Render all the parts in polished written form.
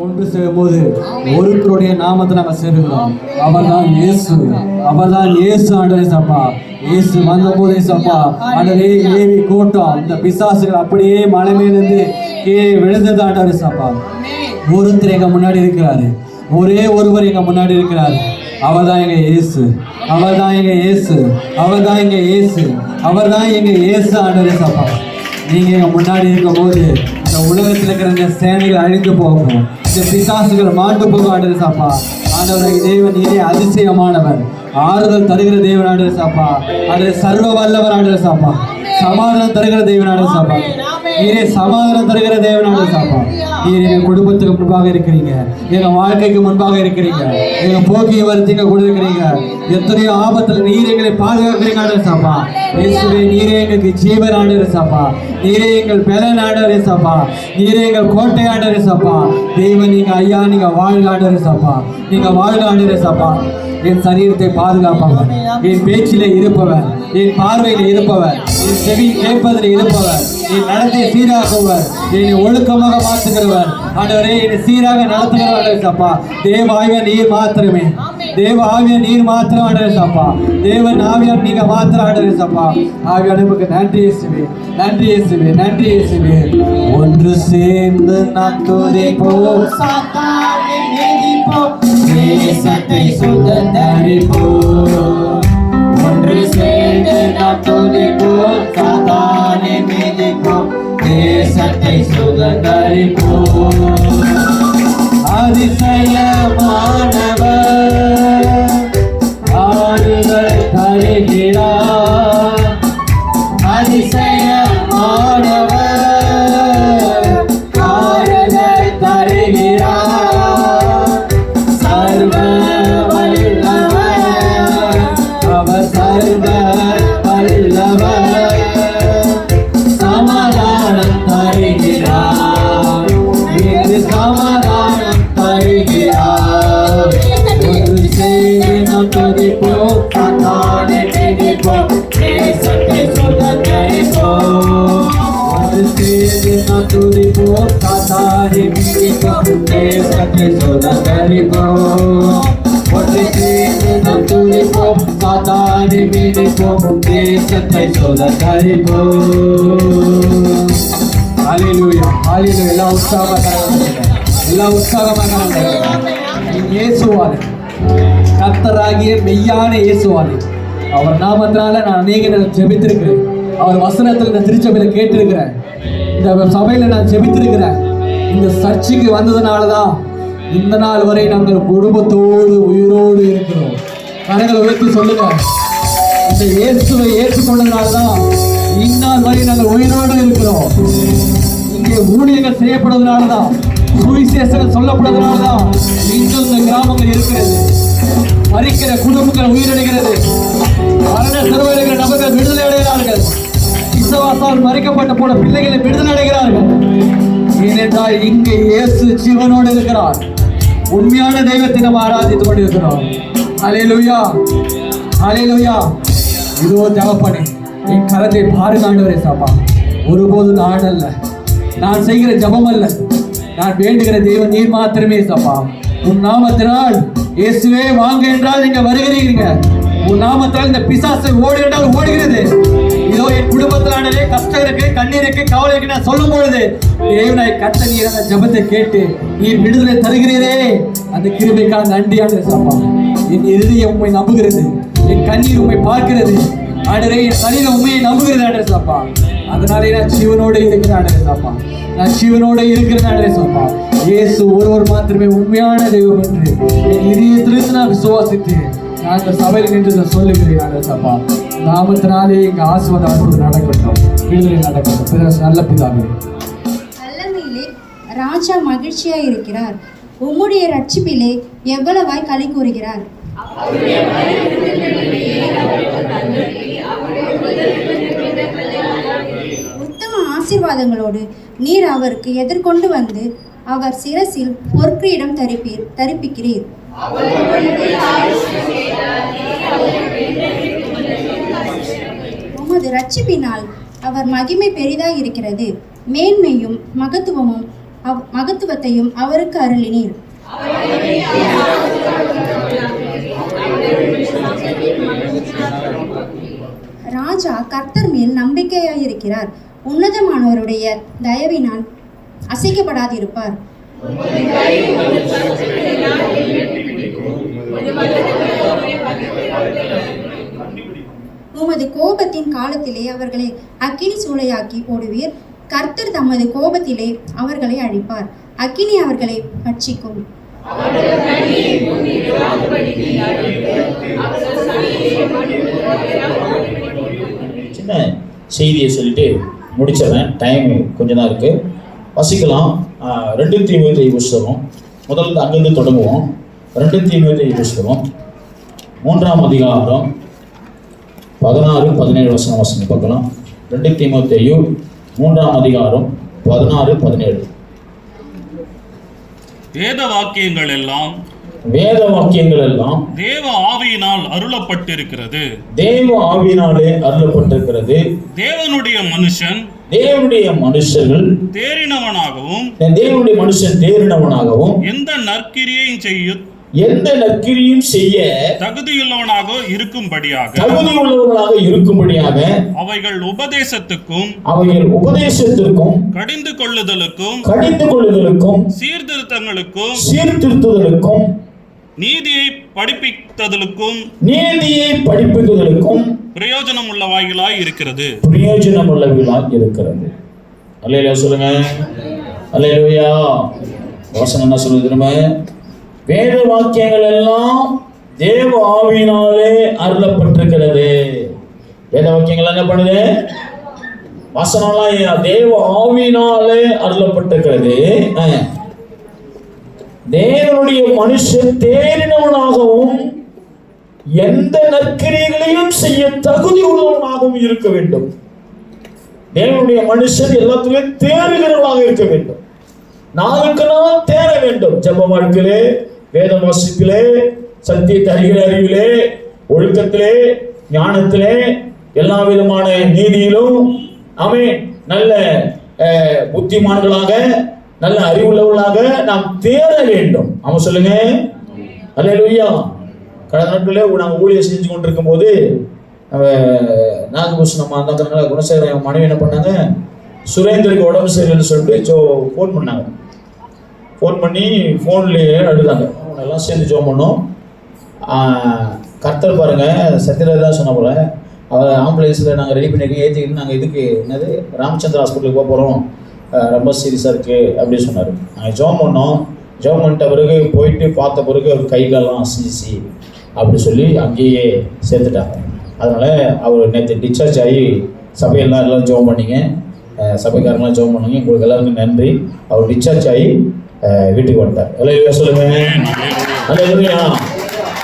ஒன்று சேரும்போது ஒருத்தருடைய நாமத்தை நாங்கள் சேருகிறோம். அவர்தான் இயேசு, அவர்தான் இயேசு. ஆண்டவரே சப்பா, இயேசு வந்த போதே சப்பா, ஆண்டவரே ஏவி கூட்டம் இந்த பிசாசுகள் அப்படியே மலை மேலிருந்து கீழே விழுந்தது. ஆண்டவரே சப்பா, ஒருத்தர் எங்க முன்னாடி இருக்கிறாரு, ஒரே ஒருவர் எங்க முன்னாடி இருக்கிறாரு. அவர்தான் எங்க இயேசு, அவர்தான் எங்க இயேசு, அவர்தான் எங்க இயேசு, அவர்தான் எங்க இயேசு. ஆண்டவரே சப்பா, நீங்க எங்க முன்னாடி இருக்கும் போது இந்த உலகத்தில் இருக்கிற இந்த சேனைகள் அழிந்து போகும், இந்த பிசாசுகள் மாண்டு போகும். ஆண்டவரே சாப்பா, ஆண்டவரை தேவன் நீரே அதிசயமானவர், ஆறுதல் தருகிற தேவன். ஆண்டவரே சாப்பா, ஆண்டவரே சர்வ வல்லவர். ஆண்டவரே சாப்பா, சமாதானம் தருகிற தேவன். ஆண்டவரே சாப்பா, நீரே சமாதானம் தருகிற தேவன். ஆண்டவரே சாப்பா, நீர் எங்க குடும்பத்துக்கு முன்பாக இருக்கிறீங்க, எங்க வாழ்க்கைக்கு முன்பாக இருக்கிறீங்க, எங்க போக்கிய வருத்திங்க கொடுக்கிறீங்க. எத்தனையோ ஆபத்துல நீர் எங்களை பாதுகாக்கிறீங்க. ஆண்டவரே சாப்பா, இயேசுவே நீரே எங்களுக்கு ஜீவன். ஆண்டவரே சாப்பா, நீரே எங்கள் பலன். ஆண்டவரே சாப்பா, நீரே எங்கள் கோட்டை. ஆண்டவரே சாப்பா, தெய்வம் நீங்க ஐயா, நீங்க வாழ்க. ஆண்டவரே சாப்பா, நீங்க வாழ்க. ஆண்டவரே சாப்பா, என் சரீரத்தை பாதுகாப்பவர், என் பேச்சிலே இருப்பவர், என் பார்வையில் இருப்பவர், என் செவி கேட்பதில் இருப்பவர், என் நடத்தை சீராக்குவர், என்னை ஒழுக்கமாக மாற்றுகிறவர். ஆண்டவரே என்னை சீராக நடத்துகிறவர். ஆண்டவரே சாப்பா, தேவ ஆவிய நீர் மாத்திரமே, தேவ ஆவிய நீர் மாத்திரம். ஆண்டவரே சாப்பா, தேவன் ஆவியார் நீங்க மாத்திரம். ஆண்டவரே சாப்பா, ஆவியான நமக்கு நன்றி இயேசுவே, நன்றி இயேசுவே, நன்றி இயேசுவே. ஒன்று சேர்ந்து நாம் துதிப்போம், சாத்தானை மிதிப்போம், தேசத்தை சுதந்தரிப்போம். ஒன்று சேர்ந்து நாம் துதிப்போம், சாத்தானை மிதிப்போம், தேசத்தை சுதந்தரிப்போம். அதிசயமானவர் ஆறுதல் தருகிறார், அதிசயமானவர் ஆறுதல் தருகிறார். சர்வ வல்லவர், அவர் சர்வ வல்லவர், சமாதானம் தருகிறார், இது சமாதானம் தருகிறார். ஒரு செய்தி நாம் துதிப்போம், சாத்தானை மிதிப்போம், தேசத்தை சுதந்தரிப்போம். ஒரு செய்தி நாம் துதிப்போம், சாத்தானை மிதிப்போம், தேசத்தை சுதந்தரிப்போம். ஒரு செய்தி நாம் துதிப்போம், சாத்தானை மிதிப்போம், தேசத்தை சுதந்தரிப்போம். ஹல்லேலூயா, ஹல்லேலூயா. எல்லாம் உற்சாகமாக, எல்லாம் உற்சாகமாக இயேசுவாலே, கர்த்தராகிய மெய்யான இயேசுவாலே, அவர் நாமத்தினால நான் அநேக நேரம் ஜெபித்திருக்கிறேன். அவர் வசனத்தில் இந்த திருச்சபையில் கேட்டிருக்கிறேன், இந்த சபையில் நான் ஜெபித்திருக்கிறேன். இந்த சர்ச்சைக்கு வந்ததுனால தான் இந்த நாள் வரை நாங்கள் குடும்பத்தோடு உயிரோடு இருக்கிறோம். கரங்களை உயர்த்தி சொல்லுங்க, இந்த இயேசுவை ஏற்றுக்கொண்டதுனால தான் இந்நாள் வரை நாங்கள் உயிரோடு இருக்கிறோம். இங்கே ஊழியர்கள் செய்யப்படுவதனால தான், சுவிசேஷங்கள் சொல்லப்படுவதனால தான் இன்னும் இந்த கிராமங்கள் இருக்கிறது. மரிக்கிற குடும்பங்கள் உயிரிழக்கிறது, மரண சிறுவையில நபர்கள் விடுதலை அடைகிறார்கள், விசுவாசால் மறிக்கப்பட்ட போல பிள்ளைகளை விடுதலை அடைகிறார்கள். ஏனென்றால் இங்கே இயேசு ஜீவனோடு இருக்கிறார். உண்மையான தெய்வத்தை நம்ம ஆராதித்துக் கொண்டிருக்கிறோம். ஹல்லேலூயா, ஹல்லேலூயா. இதோ தகப்பனே, என் கரத்தை பாருங்க. ஆண்டவரே சாப்பா, ஒருபோது நான் அல்ல, நான் செய்கிற ஜபம் அல்ல, நான் வேண்டுகிற தெய்வம் நீர் மாத்திரமே சாப்பா. உன் நாமத்தினால் இயேசுவே வாங்க என்றால் நீங்க வருகிறீங்க. உன் நாமத்தால் இந்த பிசாசு ஓடு என்றால் ஓடுகிறது. இதோ என் குடும்பத்திலானே கஷ்டம் இருக்கு, கண்ணீர் இருக்கு, கவலை இருக்கு நான் சொல்லும் பொழுது தேவனாய் கர்த்த நீர் அந்த ஜபத்தை கேட்டு நீர் விடுதலை தருகிறீரே, அந்த கிருபைக்காக நன்றியான சாப்பா. என் இருதயம் உண்மை நம்புகிறது, என் கண்ணீர் உண்மை பார்க்கிறது. ஆண்டவரே, என் சரீரம் உண்மையை நம்புகிறது. ஆண்டவரே சாப்பா, அதனாலே நான் ஜீவனோடு இருக்கிறேன். ஆண்டவரே சாப்பா, நான் ஜீவனோடு இருக்கிறேன். ஆண்டவரே சாப்பா, இயேசு ஒருவர் மாத்திரமே உண்மையான தெய்வம் என்று என் இதயத்திலிருந்து நான் விசுவாசித்து நான் இந்த சபையில் நின்று சொல்லுகிறேன். ஆண்டவரே சாப்பா, நாமத்தினாலே எங்க ஆசீர்வாதம் நடக்கட்டும், விடுதலை நடக்கட்டும். நல்ல பிதாவே, நல்லமையிலே ராஜா மகிழ்ச்சியாய் இருக்கிறார், உம்முடைய ரட்சிப்பிலே எவ்வளவாய் களி கூறுகிறார். உத்தம ஆசீர்வாதங்களோடு நீர் அவருக்கு எதிர்கொண்டு வந்து அவர் சிரசில் பொற்கிரீடம் தரிப்பிக்கிறீர். உமது ரட்சிப்பினால் அவர் மகிமை பெரிதாய் இருக்கிறது. மேன்மையும் மகத்துவமும் மகத்துவத்தையும் அவருக்கு அருளினீர். ராஜா கர்த்தர் மேல் நம்பிக்கையாயிருக்கிறார். உன்னதமானவருடைய தயவினால் அசைக்கப்படாதிருப்பார். உமது கோபத்தின் காலத்திலே அவர்களை அக்கினி சூளையாக்கி போடுவீர். கர்த்தர் தமது கோபத்திலே அவர்களை அழிப்பார். அக்கினி அவர்களை பட்சிக்கும். சின்ன செய்தியை சொல்லிட்டு முடிச்சிடறேன், டைம் கொஞ்சம் தான் இருக்கு. வசிக்கலாம். 2 தீமோத்தேயு புஸ்தகம், முதல்ல அங்கிருந்து தொடங்குவோம். 2 தீமோத்தேயு புஸ்தகம் 3ஆம் அதிகாரம் 16-17 வசனம் பார்க்கலாம். 2 தீமோத்தேயு 3ஆம் அதிகாரம் 16-17. வேத வாக்கியங்கள் எல்லாம் தேவ ஆவியினால் அருளப்பட்டிருக்கிறது. தேவனுடைய மனுஷர்கள் தேறினவனாகவும் எந்த நற்கிரியையும் செய்ய தகுதியுள்ளவனாக இருக்கும்படியாக அவைகள் உபதேசத்துக்கும் கடிந்து கொள்ளுதலுக்கும் சீர்திருத்தங்களுக்கும் நீதியை படிப்பித்தலுக்கும் பிரயோஜனம் உள்ளவைகளாய் இருக்கிறது. அல்லேலூயா சொல்லுங்க. அல்லேலூயா. வசனம் என்ன சொல்லுது தெரியுமா? வேத வாக்கியங்கள் எல்லாம் தேவ ஆவியினாலே அருளப்பட்டிருக்கிறது. வேத வாக்கியங்கள் என்ன பண்ணுது? வசனம்லாம் தேவ ஆவியினாலே அருளப்பட்டிருக்கிறது. தேவனுடைய மனுஷன் தேறினவனாகவும் எந்த நற்கிரியைகளையும் செய்ய தகுதி உள்ளவனாகவும் இருக்க வேண்டும். தேவனுடைய மனுஷன் எல்லாத்துலயும் தேறுகிறவனாக இருக்க வேண்டும். நாளுக்கு நாள் தேர வேண்டும். ஜெப வாழ்க்கையிலே, வேத வாசிப்பிலே, சத்தியத்தை அறிகிற அறிவிலே, ஒழுக்கத்திலே, ஞானத்திலே, எல்லா விதமான நீதியிலும் நல்ல புத்திமான்களாக, நல்ல அறிவுள்ளவர்களாக நாம் தேர வேண்டும். அவன் சொல்லுங்க. அல்லேலூயா. கடந்த நாட்களே நாங்கள் ஊழியர் செஞ்சு கொண்டிருக்கும் போது நாகபூஷணம் அந்த குணசேகரன் மனைவி என்ன பண்ணாங்க, சுரேந்தருக்கு உடம்பு சரியில்லைன்னு சொல்லிட்டு ஃபோன் பண்ணாங்க. ஃபோன் பண்ணி ஃபோன்லேயே அழுதாங்க. எல்லாம் சேர்ந்து ஜோம் பண்ணோம். கர்த்தர் பாருங்க, சத்யராஜ் தான் சொன்ன போல, அவர் ஆம்புலன்ஸில் நாங்கள் ரெடி பண்ணியிருக்கோம், ஏற்றிக்கிட்டு நாங்கள் இதுக்கு என்னது ராமச்சந்திர ஹாஸ்பிட்டலுக்கு போக போகிறோம், ரொம்ப சீரியஸாக இருக்குது அப்படின்னு சொன்னார். நாங்கள் ஜோம் பண்ணோம். ஜோம் பண்ணிட்ட பிறகு போயிட்டு பார்த்த பிறகு அவர் கை காலெலாம் அசிஞ்சிச்சு அப்படி சொல்லி அங்கேயே சேர்த்துட்டாங்க. அதனால் அவர் நேற்று டிஸ்சார்ஜ் ஆகி சபையெல்லாம் எல்லோரும் ஜோம் பண்ணிங்க, சபைக்காரங்களாம் ஜோம் பண்ணுங்க. உங்களுக்கு எல்லாருக்கும் நன்றி. அவர் டிஸ்சார்ஜ் ஆகி வீட்டுக்கு வந்துட்டார். எல்லாம் சொல்லுங்க. அல்லேலூயா.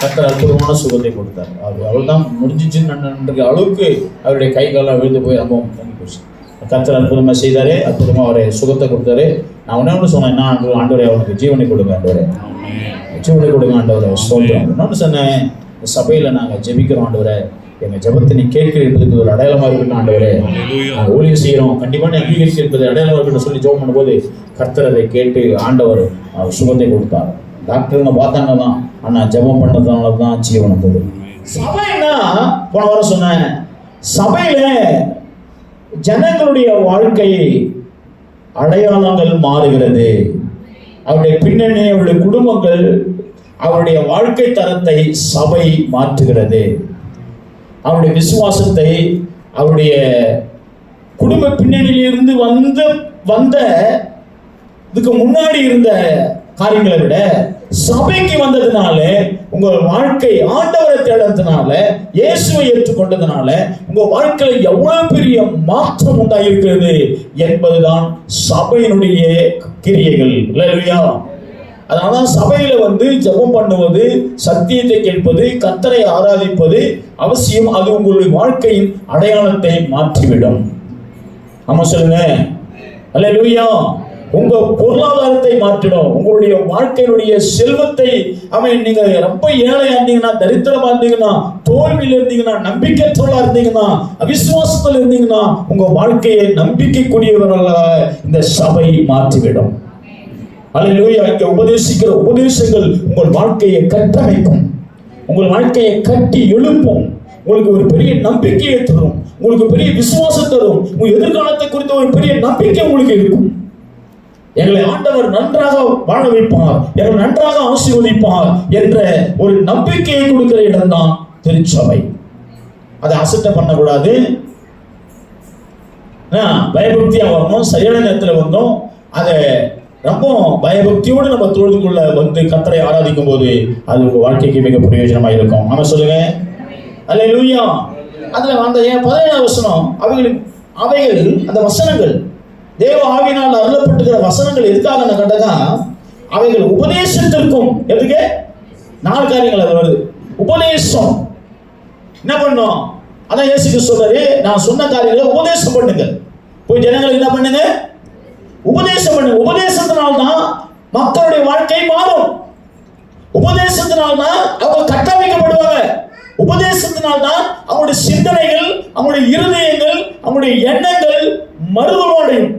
கர்த்தர் அற்புதமான சுகத்தை கொடுத்தார். அவள் தான் முடிஞ்சிச்சுன்னு அளவுக்கு அவருடைய கை காலம் விழுந்து போய் அனுபவம் தங்கி போச்சு. கர்த்தர் அற்புதமாக செய்தார். அற்புதமாக அவரை சுகத்தை கொடுத்தாரு. நான் ஒன்று சொன்னேன், என்ன ஆண்டவரே அவனுக்கு ஜீவனை கொடுங்க, ஆண்டவரே ஜீவனை கொடுங்க, ஆண்டவரை சொல்கிறோம். இன்னொன்று சொன்னேன், சபையில் நாங்கள் ஜெபிக்கிறோம், ஆண்டவரை எங்கள் ஜெபத்தை நீ கேட்கிறதுக்கு ஒரு அடையாளமாக இருக்கட்டும், ஆண்டவரே நாங்கள் ஊழியம் செய்கிறோம், கண்டிப்பாக நீ அங்கீகரிக்க இருப்பது அடையாளமாக இருக்கட்டும் சொல்லி ஜெபம் பண்ணும்போது கர்த்தர் அதை கேட்டு ஆண்டவர் சுகத்தை கொடுத்தார். டாக்டருங்க பார்த்தாங்க தான், ஆனால் ஜெபம் பண்ணதுனால தான் ஜீவன் வந்தது. சபைன்னா போன வாரம் சொன்னேன், சபையில ஜனங்களுடைய வாழ்க்கை அடையாளங்கள் மாறுகிறது. அவருடைய பின்னணி, அவருடைய குடும்பங்கள், அவருடைய வாழ்க்கை தரத்தை சபை மாற்றுகிறது. அவருடைய விசுவாசத்தை, அவருடைய குடும்ப பின்னணியிலிருந்து வந்த இதுக்கு முன்னாடி இருந்த காரியங்களை விட சபைக்கு வந்ததுனால, உங்க வாழ்க்கை ஆண்டவரை தேடுறதுனால, இயேசுவை ஏற்றுக்கொண்டதுனால உங்க வாழ்க்கையில எவ்வளவு பெரிய மாற்றம் உண்டாயிருக்கிறது என்பதுதான் சபையினுடைய கிரியைகள். இல்லையா? அதனால சபையில ஜெபம் பண்ணுவது, சத்தியத்தை கேட்பது, கர்த்தரை ஆராதிப்பது அவசியம். அது உங்களுடைய வாழ்க்கையின் அடையாளத்தை மாற்றிவிடும். ஆமா சொல்லுங்க. அல்லேலூயா. உங்க பொருளாதாரத்தை மாற்றிடும். உங்களுடைய வாழ்க்கையினுடைய செல்வத்தை நீங்க ரொம்ப ஏழையா இருந்தீங்கன்னா, தரித்திரமா இருந்தீங்கன்னா, தோல்வியில் இருந்தீங்கன்னா, நம்பிக்கையற்றவர்களா இருந்தீங்கன்னா, அவிசுவாசத்தில் இருந்தீங்கன்னா, உங்க வாழ்க்கையை நம்பிக்கைக்குரியவர்களாக இந்த சபை மாற்றிவிடும். அல்லேலூயா. இங்க உபதேசிக்கிற உபதேசங்கள் உங்கள் வாழ்க்கையை கட்டமைக்கும், உங்கள் வாழ்க்கையை கட்டி எழுப்பும், உங்களுக்கு ஒரு பெரிய நம்பிக்கையை தரும், உங்களுக்கு பெரிய விசுவாசம் தரும், உங்க எதிர்காலத்தை குறித்த ஒரு பெரிய நம்பிக்கை உங்களுக்கு இருக்கும். எங்களை ஆண்டவர் நன்றாக வாழ வைப்பார், எங்களை நன்றாக ஆசீர்வதிப்பார் என்ற ஒரு நம்பிக்கையை கொடுக்கிற இடம்தான் திருச்சபை. அதை அசட்டை பண்ணக்கூடாது, பயபக்தியா வரணும், சரியான நேரத்தில் வந்தோம். அதை ரொம்ப பயபக்தியோடு நம்ம தொழுதுக்குள்ள வந்து கர்த்தரை ஆராதிக்கும் போது அது உங்க வாழ்க்கைக்கு மிக பிரயோஜனமா இருக்கும். ஆமா சொல்லுங்க, அல்லேலூயா. அதுல அந்த 17 வசனம், அவைகள் அந்த வசனங்கள் தேவ ஆவியினால் அருளப்பட்டுகிற வசனங்கள் எதுக்காக நான் கண்டதா, அவைகள் உபதேசத்திற்கும், எதுக்கு 4 காரியங்கள் அது வருது. உபதேசம் என்ன பண்ணும், அதான் இயேசு சொல்றாரு, நான் சொன்ன காரியங்களை உபதேசம் பண்ணுங்க, போய் ஜனங்களுக்கு என்ன பண்ணுங்க, உபதேசம் பண்ணுங்க. உபதேசத்தினால்தான் மக்களுடைய வாழ்க்கை மாறும், உபதேசத்தினால்தான் அவங்க கட்டமைக்கப்படுவாங்க, உபதேசத்தினால்தான் அவங்களுடைய சிந்தனைகள், அவங்களுடைய இருதயங்கள், அவங்களுடைய எண்ணங்கள் மறுரூபமடையும்.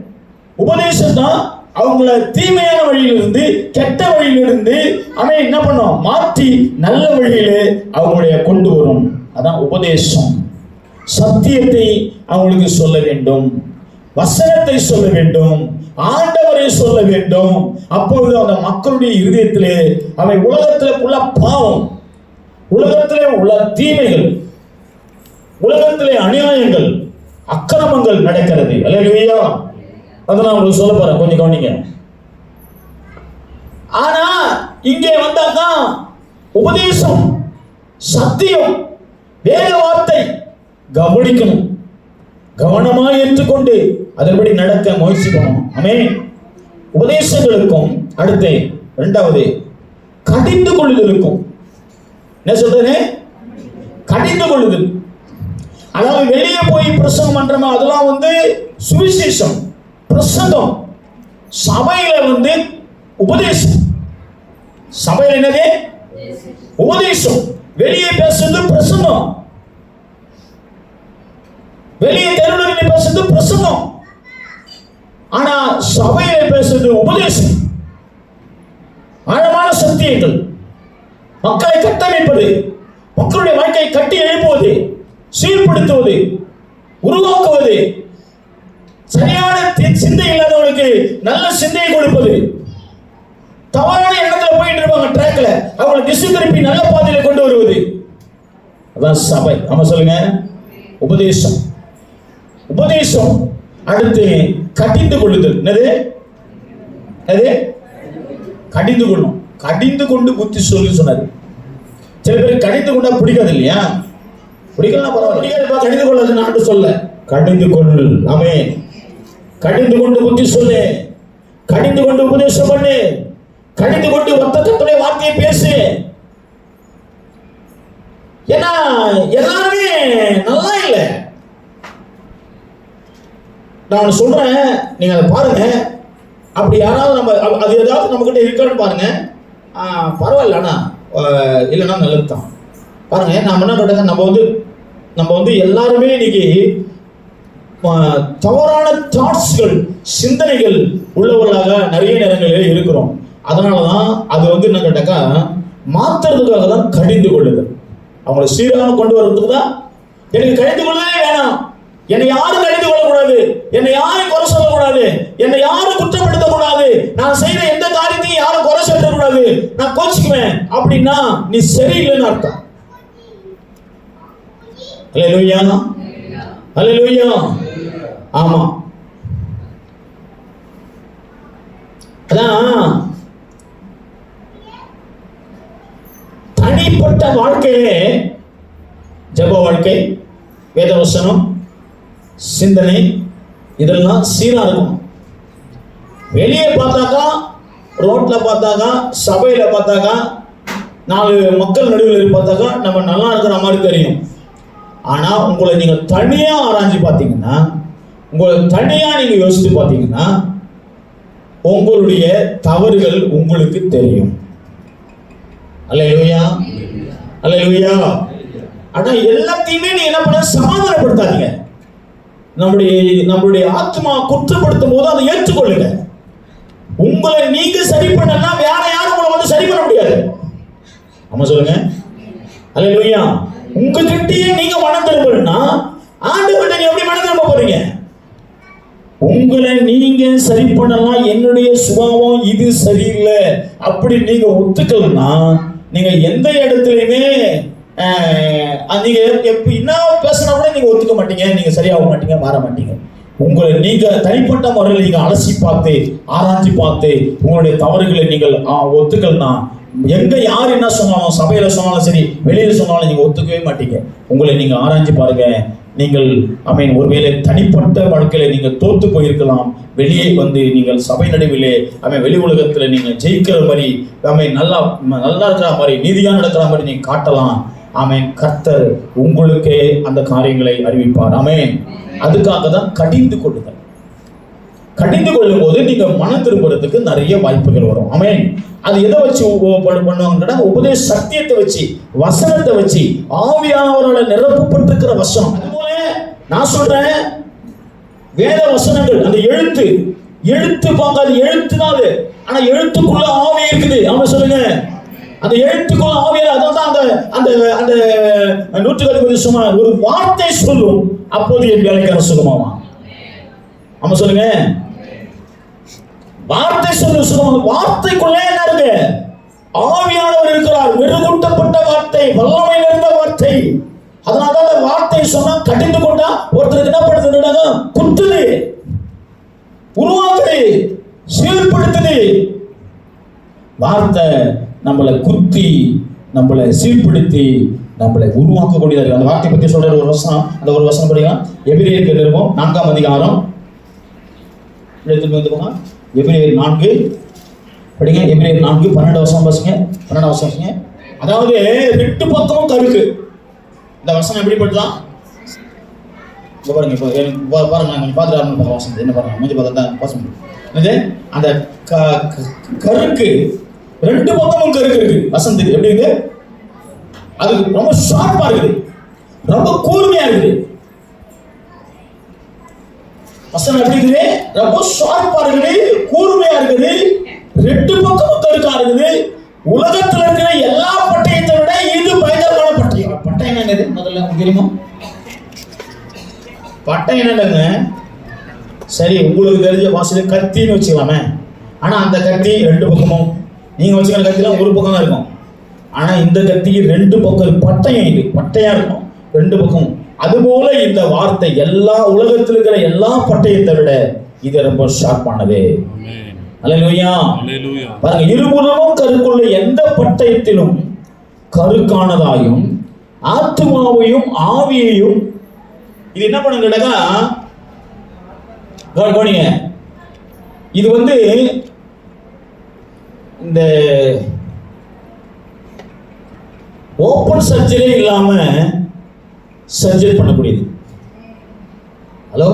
உபதேசம் தான் அவங்கள தீமையான வழியிலிருந்து, கெட்ட வழியிலிருந்து அவன் என்ன பண்ணும், மாற்றி நல்ல வழியிலே அவங்களுடைய கொண்டு வரும். அதான் உபதேசம். சத்தியத்தை அவங்களுக்கு சொல்ல வேண்டும், வசனத்தை சொல்ல வேண்டும், ஆண்டவரை சொல்ல வேண்டும். அப்பொழுது அந்த மக்களுடைய இருதயத்திலே அவை உலகத்திலே உள்ள பாவம், உலகத்திலே உள்ள தீமைகள், உலகத்திலே அநியாயங்கள், அக்கிரமங்கள் நடக்கிறது. அல்லேலூயா. அதை நான் உங்களுக்கு சொல்ல போறேன், கொஞ்சம் கவனிங்க. ஆனா இங்கே வந்தாதான் உபதேசம், சத்தியம், வேத வார்த்தை கவனிக்கணும், கவனமாக ஏற்றுக்கொண்டு அதன்படி நடக்க முயற்சிக்கணும். ஆமென். உபதேசங்களுக்கும் அடுத்து 2வது கடிந்து கொள்ளுதலுக்கும். என்ன சொல்றேன், கடிந்து கொள்ளுதல். அதாவது வெளியே போய் பிரசங்கம் பண்றோமா, அதெல்லாம் வந்து சுவிசேஷம், பிரசங்கம். சபையில உபதேசம், சபையில என்னது உபதேசம். வெளியே பேசுறது பிரசங்கம், வெளியே தெருவில் பேசுறது பிரசங்கம். ஆனா சபையில பேசுறது உபதேசம், ஆழமான சத்தியங்கள், மக்களை கட்டமைப்பது, மக்களுடைய வாழ்க்கையை கட்டி எழுப்புவது, சீர்படுத்துவது, உருவாக்குவது, சரியான சிந்தை இல்லாதவனுக்கு நல்ல சிந்தையை கொடுப்பது, தவறான இடத்துல போயிட்டு இருப்பாங்க ட்ராக்ல, அவங்களை திசை திருப்பி நல்ல பாதையில கொண்டு வருவது. அதான் சபை. ஆமா சொல்லுங்க, உபதேசம். உபதேசம். அடுத்து கடிந்து கொள்ளுதல். என்னது, கடிந்து கொள்ளும். கடிந்து கொண்டு புத்தி சொல்லி சொன்னாரு. சில பேர் கடிந்து கொண்டா பிடிக்காது இல்லையா, பிடிக்கலாம் பரவாயில்ல, கடிந்து கொள்ளாது நான் சொல்ல, கடிந்து கொள்ளு. ஆமென். கடிந்து கொண்டு புத்தி சொல்லு, கடிந்து கொண்டு உபதேசம் பண்ணு, கடிந்து கொண்டு வர்த்தகத்துடைய வார்த்தையை பேசு. ஏன்னா எல்லாருமே நல்லா இல்லை. நான் சொல்றேன், நீங்க அதை பாருங்க. அப்படி யாராவது நம்ம அது ஏதாவது நம்ம கிட்ட இருக்கான்னு பாருங்க. பரவாயில்ல, ஆனா இல்லைன்னா நல்லது தான். பாருங்க, நாம என்ன கேட்டாங்க, நம்ம வந்து எல்லாருமே இன்னைக்கு தவறான தாட்ஸ்கள், சிந்தனைகள் உள்ளவர்களாக நிறைய நேரங்களில் இருக்கிறோம். அதனாலதான் அது என்ன கேட்டாக்கா, மாத்துறதுக்காக தான் கடிந்து கொள்ளுது. அவங்களை சீராக கொண்டு வர்றதுக்கு தான். எனக்கு கடிந்து கொள்ளவே வேணாம், என்னை யாரும் கடிந்து கொள்ளக்கூடாது, என்னை யாரும் குறை சொல்லக்கூடாது, என்னை யாரும் குற்றப்படுத்தக்கூடாது, நான் செய்யற எந்த காரியத்தையும் யாரும் குறை சொல்லக்கூடாது, நான் கோச்சிக்குவேன் அப்படின்னா நீ சரியில்லைன்னு அர்த்தம். அல்லேலூயா, அல்லேலூயா. ஆமா, அதான் தனிப்பட்ட வாழ்க்கையிலே ஜெப வாழ்க்கை, வேதவசனம், சிந்தனை இதெல்லாம் சீரா இருக்கும். வெளியே பார்த்தாக்கா, ரோட்ல பார்த்தாக்கா, சபையில பார்த்தாக்கா, 4 மக்கள் நடுவில் பார்த்தாக்கா நம்ம நல்லா இருக்கிற மாதிரி தெரியும். ஆனா உங்களை நீங்க தனியா ஆராய்ச்சி பார்த்தீங்கன்னா, உங்களை தனியா நீங்க யோசித்து பார்த்தீங்கன்னா உங்களுடைய தவறுகள் உங்களுக்கு தெரியும். அல்லேலூயா, அல்லேலூயா. ஆனா எல்லாத்தையுமே நீ என்ன பண்ண, சமாதானப்படுத்தாதீங்க. நம்முடைய ஆத்மா குற்றப்படுத்தும் போது அதை ஏற்றுக்கொள்ளுங்க. உங்களை நீங்க சரி பண்ணலன்னா வேற யாரும் உங்களை வந்து சரி பண்ண முடியாது. ஆமா சொல்லுங்க. அல்லேலூயா. உங்ககிட்டயே நீங்க மனம் திரும்பணும்னா ஆண்டவர்கிட்ட நீங்க எப்படி மனம் திரும்ப போறீங்க? உங்களை நீங்க சரி பண்ணலாம், என்னுடைய சுபாவம் இது சரியில்லை அப்படி நீங்க ஒத்துக்கலன்னா நீங்க எந்த இடத்துலயுமே நீங்க என்ன பேசினா கூட நீங்க ஒத்துக்க மாட்டீங்க, நீங்க சரியாக மாட்டீங்க, மாற மாட்டீங்க. உங்களை நீங்க தனிப்பட்ட முறையில் நீங்க அலசி பார்த்து ஆராய்ச்சி பார்த்து உங்களுடைய தவறுகளை நீங்கள் ஒத்துக்கலன்னா எங்க யார் என்ன சொன்னாலும், சபையில சொன்னாலும் சரி, வெளியில சொன்னாலும் நீங்க ஒத்துக்கவே மாட்டீங்க. உங்களை நீங்க ஆராய்ச்சி பாருங்க. நீங்கள் ஒருவேளை தனிப்பட்ட வாழ்க்கையில நீங்க தோத்து போயிருக்கலாம், வெளியே வந்து நீங்கள் சபை நடுவிலே வெளி உலகத்துல நீங்க ஜெயிக்கிற மாதிரி நல்லா இருக்கிற மாதிரி நீதியா நடக்கிற மாதிரி நீங்க காட்டலாம். கர்த்தர் உங்களுக்கு அந்த காரியங்களை அறிவிப்பார். அதுக்காக தான் கடிந்து கொள்ளுங்கள். கடிந்து கொள்ளும் போது நீங்க மனம் திரும்புறதுக்கு நிறைய வாய்ப்புகள் வரும். அது எதை வச்சு பண்ணுவாங்கன்னா உபதேச சத்தியத்தை வச்சு, வசனத்தை வச்சு, ஆவியானவரோட நிரப்பப்பட்டிருக்கிற வசனம். அதுபோல நான் சொல்றேன், வேத வசனங்கள் அந்த எழுத்து பார்க்காது, எழுத்து தான் அது. ஆனா எழுத்துக்குள்ள ஆவி இருக்குது. அவன் சொல்லுங்க, அந்த எழுத்துக்குள்ள ஆவியா. அதான் அந்த அந்த அந்த 160 சும்மா ஒரு வார்த்தை சொல்லும், அப்போது என் வேலைக்கார சுகமாவான். அவன் சொல்லுங்க, வார்த்தை சொல்லு சுகமாக. வார்த்தைக்குள்ளே என்ன இருக்கு? ஆவியானவர் இருக்கிறார். மெருகூட்டப்பட்ட வார்த்தை, வல்லமை நிறைந்த வார்த்தை. அதனால வார்த்தை சொன்னா கடிந்து கொண்டா ஒருத்தருக்கு என்ன பண்ணுது? குத்துது, உருவாக்குது, சீர்படுத்துது. வார்த்தை நம்மளை குத்தி, நம்மளை சீர்படுத்தி, நம்மளை உருவாக்கக்கூடியது. அந்த வார்த்தை பத்தி சொல்ற ஒரு வசனம், அந்த ஒரு வசனம் படிக்கலாம். எபிரேயருக்கு நிருபம் 4ஆம் அதிகாரம் எடுத்துக்கோங்க. எபிரேயர் 4 படிங்க. எபிரேயர் 4 12 வசனம் வாசிங்க. 12 வசனம் வாசிங்க. அதாவது 2 பக்கமும் கருக்கு. இந்த வசனம் எப்படி படுதான் பாருங்க. இப்போ பாருங்க, கொஞ்சம் பார்த்துட்டு வசனம் என்ன பாருங்க, கொஞ்சம் பார்த்தா வாசம். அந்த கருக்கு 2 பக்கமும் கருக்கு இருக்கு. வசனத்துக்கு எப்படி இருக்கு? அது ரொம்ப ஷார்ப்பா இருக்குது, ரொம்ப கூர்மையா இருக்குது. வசனம் எப்படி இருக்குது? ரொம்ப ஷார்ப்பா இருக்குது, கூர்மையா இருக்குது, 2 பக்கமும் கருக்கா இருக்குது. உலகத்துல இருக்கிற எல்லா பட்டயத்தை விட இது பயங்கரமான பட்டயம். பட்டயம் என்னது முதல்ல தெரியுமா? பட்டயம் என்னங்க? சரி, உங்களுக்கு தெரிஞ்ச வாசல கத்தின்னு வச்சுக்கலாமே. ஆனா அந்த கத்தி 2 பக்கமும், நீங்க வச்சுக்கிற கத்திலாம் ஒரு பக்கம் தான் இருக்கும். ஆனா இந்த கத்திக்கு 2 பக்கம் பட்டயம், இது பட்டையா இருக்கும் 2 பக்கமும். அதுபோல இந்த வார்த்தை எல்லா உலகத்தில் இருக்கிற எல்லா பட்டயத்தை விட இது ரொம்ப ஷார்ப்பானது. அல்லேலூயா. பாருங்க, இருபுறமும் கருக்குள்ள எந்த பட்டயத்திலும் கருக்கானதாயும் ஆத்துமாவையும் ஆவியையும் இது என்ன பண்ணுங்க? கவனிங்க, இது இந்த ஓப்பன் சர்ஜரி இல்லாம சர்ஜரி பண்ணக்கூடியது. ஹலோ,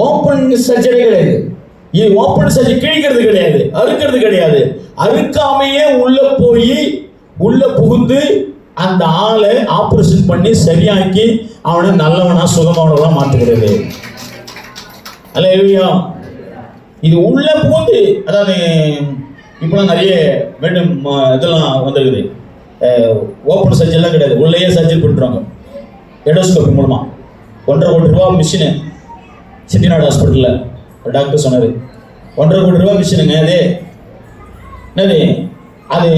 ஓப்பன் சர்ஜரி கிடையாது. இது ஓப்பன் சர்ஜரி கிழிக்கிறது கிடையாது, அறுக்கிறது கிடையாது. அறுக்காமையே உள்ள புகுந்து அந்த ஆளை ஆபரேஷன் பண்ணி சரியாக்கி அவனை நல்லவனா சுகமானவனா மாற்றுகிறது. அல்லேலூயா. இது உள்ள புகுந்து, அதாவது இப்பெல்லாம் நிறைய வேண்டும் இதெல்லாம் வந்துருக்குது. ஓப்பன் சர்ஜரிலாம் கிடையாது, உள்ளேயே சர்ஜரி பண்ணுறாங்க எண்டோஸ்கோபி மூலமா. 1.5 கோடி ரூபா மிஷினு செட்டிநாடு ஹாஸ்பிட்டலில் டாக்டர் சொன்னார். 1.5 கோடி ரூபா மிஷினுங்க. அது என்னது? அது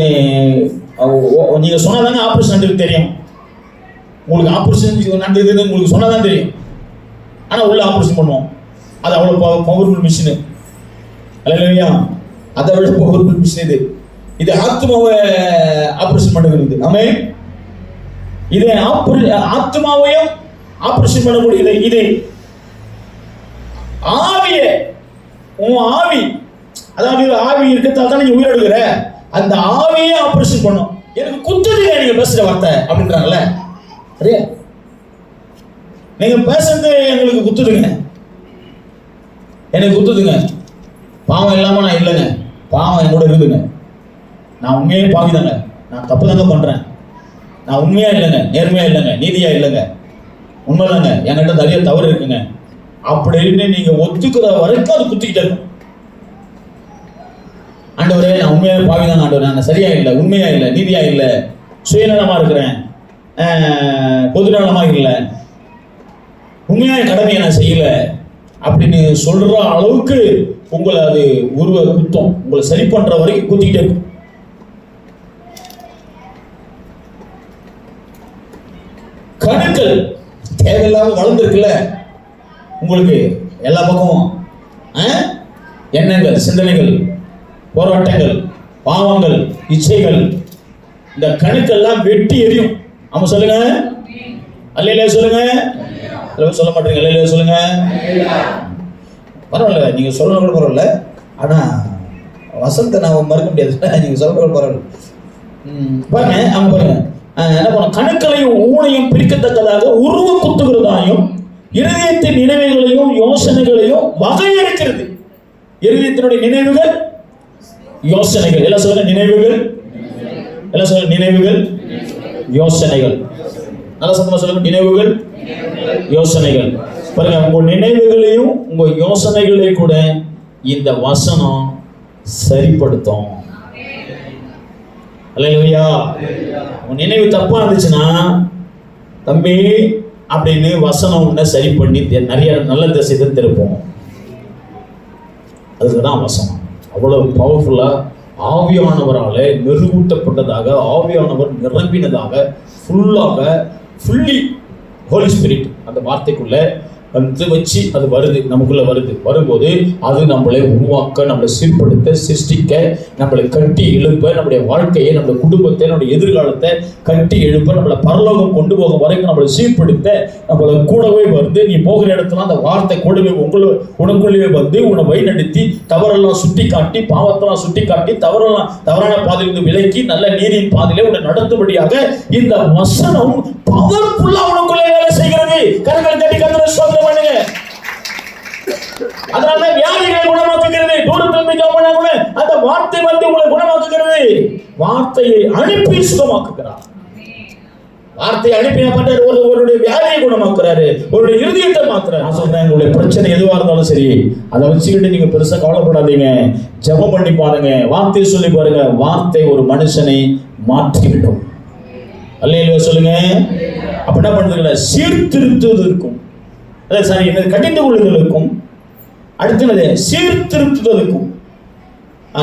நீங்கள் சொன்னாதாங்க ஆப்ரேஷன் நடக்குது தெரியும். உங்களுக்கு ஆப்ரேஷன் நடக்குதுன்னு உங்களுக்கு சொன்னாதான் தெரியும். ஆனால் உள்ள ஆப்ரேஷன் பண்ணுவோம். அது அவ்வளோ பவர்ஃபுல் மிஷினு. அல்லேலூயா. அதை விட பவர்ஃபுல் மிஷின் இது. இது ஆத்மாவை ஆப்ரேஷன் பண்ணுகிறது. ஆமென். இது ஆத்மாவையும் ஆப்ரேஷன் பண்ண முடியுது. இது ஆவியே, உன் ஆவி, அதாவது ஆவி இருக்கிறதால தான் நீங்க உயிரெடுக்கிற, அந்த ஆவியே ஆப்ரேஷன் பண்ணும். எனக்கு குத்துதுங்க நீங்க பேசுற வார்த்தை அப்படின்றாங்கல்ல, சரியா? நீங்க பேசுறது எங்களுக்கு குத்துதுங்க, எனக்கு குத்துதுங்க. பாவம் இல்லாம நான் இல்லைங்க, பாவம் என்னோட இருக்குதுங்க. நான் உண்மையே பாவிதாங்க, நான் தப்பு தாங்க பண்றேன், நான் உண்மையா இல்லைங்க, நேர்மையா இல்லைங்க, நீதியா இல்லைங்க, உண்மைதாங்க, என்கிட்ட நிறைய தவறு இருக்குங்க அப்படின்னு நீங்க ஒத்துக்கிற வரைக்கும் அது குத்திக்கிட்டே இருக்கும். ஆண்டவரே நான் உண்மையான பாவி தான் ஆண்டவரே, நான் சரியா இல்லை, உண்மையா இல்லை, நீதியா இல்லை, சுயநலமா இருக்கிறேன், பொதுநலமா இல்லை, உண்மையான கடமையை நான் செய்யல அப்படின்னு சொல்ற அளவுக்கு உங்களை அது உருவ குத்தம், உங்களை சரி பண்ற வரைக்கும் குத்திக்கிட்டே இருக்கும். கணுக்கள் தேவையில்லாம வளர்ந்துருக்குல்ல உங்களுக்கு எல்லா பக்கமும், எண்ணங்கள், சிந்தனைகள், போராட்டங்கள், பாவங்கள், இச்சைகள், இந்த கணுக்கெல்லாம் வெட்டி எரியும். ஆமா சொல்லுங்க, அல்லேலூயா சொல்லுங்க. சொல்ல மாட்டீங்க அல்லேலூயா சொல்லுங்க. பரவாயில்ல, நீங்க சொல்லணும் கூட பரவாயில்ல, ஆனா வசனத்தை நான் மறுக்க முடியாது, நீங்க சொல்ல கூட பரவாயில்ல. பாருங்க அவங்க பாருங்க என்ன பண்ண, கணுக்களையும் ஊனையும் பிரிக்கத்தக்கதாக உருவ குத்துகிறதாயும் இருதயத்தின் நினைவுகளையும் யோசனைகளையும் வகையறுக்கிறது. இருதயத்தினுடைய நினைவுகள், யோசனைகள், எல்லாம் சொல்லுங்க நினைவுகள், எல்லாம் சொல்லுங்க நினைவுகள், யோசனைகள். நல்லா சத்தமா சொல்லுங்க, நினைவுகள், யோசனைகள். பாருங்க, உங்க நினைவுகளையும் உங்க யோசனைகளையும் கூட இந்த வசனம் சரிப்படுத்தும். அல்லேலூயா. உன் நினைவு தப்பா இருந்துச்சுன்னா தம்பி அப்படின்னு வசனம் உன்னை சரி பண்ணி நிறைய நல்ல திசை தான் திருப்போம். அதுக்குதான் வசனம் அவ்வளவு பவர்ஃபுல்லா, ஆவியானவரால மெருகூட்டப்பட்டதாக, ஆவியானவர் நிரம்பினதாக, ஃபுல்லி ஹோலி ஸ்பிரிட் அந்த வார்த்தைக்குள்ள வந்து வச்சு அது வருது, நமக்குள்ள வரும்போது அது நம்மளை உருவாக்க, நம்மளை சீர்படுத்த, சிருஷ்டிக்க, நம்மளை கட்டி எழுப்ப, நம்முடைய வாழ்க்கையை, நம்முடைய குடும்பத்தை, நம்முடைய எதிர்காலத்தை கட்டி எழுப்ப, நம்மளை பரலோகம் கொண்டு போக வரைக்கும் நம்மளை சீர்படுத்த நம்மளை கூடவே வந்து, நீ போகிற இடத்துல அந்த வார்த்தை கூடவே உனக்குள்ளே வந்து உன்னை வழிநடத்தி, தவறெல்லாம் சுட்டி காட்டி, பாவத்தெல்லாம் சுட்டி காட்டி, தவறான பாதையிலிருந்து விலக்கி நல்ல நீரின் பாதையிலே உன்னை நடத்தும்படியாக இந்த வசனம் பவர்ஃபுல்லா உனக்குள்ளே வேலை செய்கிறது. கரங்களை தட்டி கர்த்தரை ஸ்தோத்திரம் பண்ணுங்க. அதனால வியாதிகளை குணமாக்குகிறது. தூரத்திலிருந்து ஜெபம் பண்ணா கூட அந்த வார்த்தை வந்து உங்களை குணமாக்குகிறது. வார்த்தையை அனுப்பி சுகமாக்குகிறார். வார்த்தையை அனுப்பி ஒருவருடைய வியாதியை குணமாக்குறாரு, ஒருடைய இருதயத்தை மாத்துறாரு. நான் சொல்றேன், உங்களுடைய பிரச்சனை எதுவா இருந்தாலும் சரி, அதை வச்சுக்கிட்டு நீங்க பெருசா கவலைப்படாதீங்க. ஜெபம் பண்ணி பாருங்க, வார்த்தையை சொல்லி பாருங்க. வார்த்தை ஒரு மனுஷனை மாற்றிவிடும். அல்லேலூயா சொல்லுங்க. அப்ப என்ன பண்றதுல சீர்திருத்துவதற்கும், சாரி என்ன கடிந்து கொள்ளுதலுக்கும், அடுத்தது சீர்திருத்துவதற்கும்,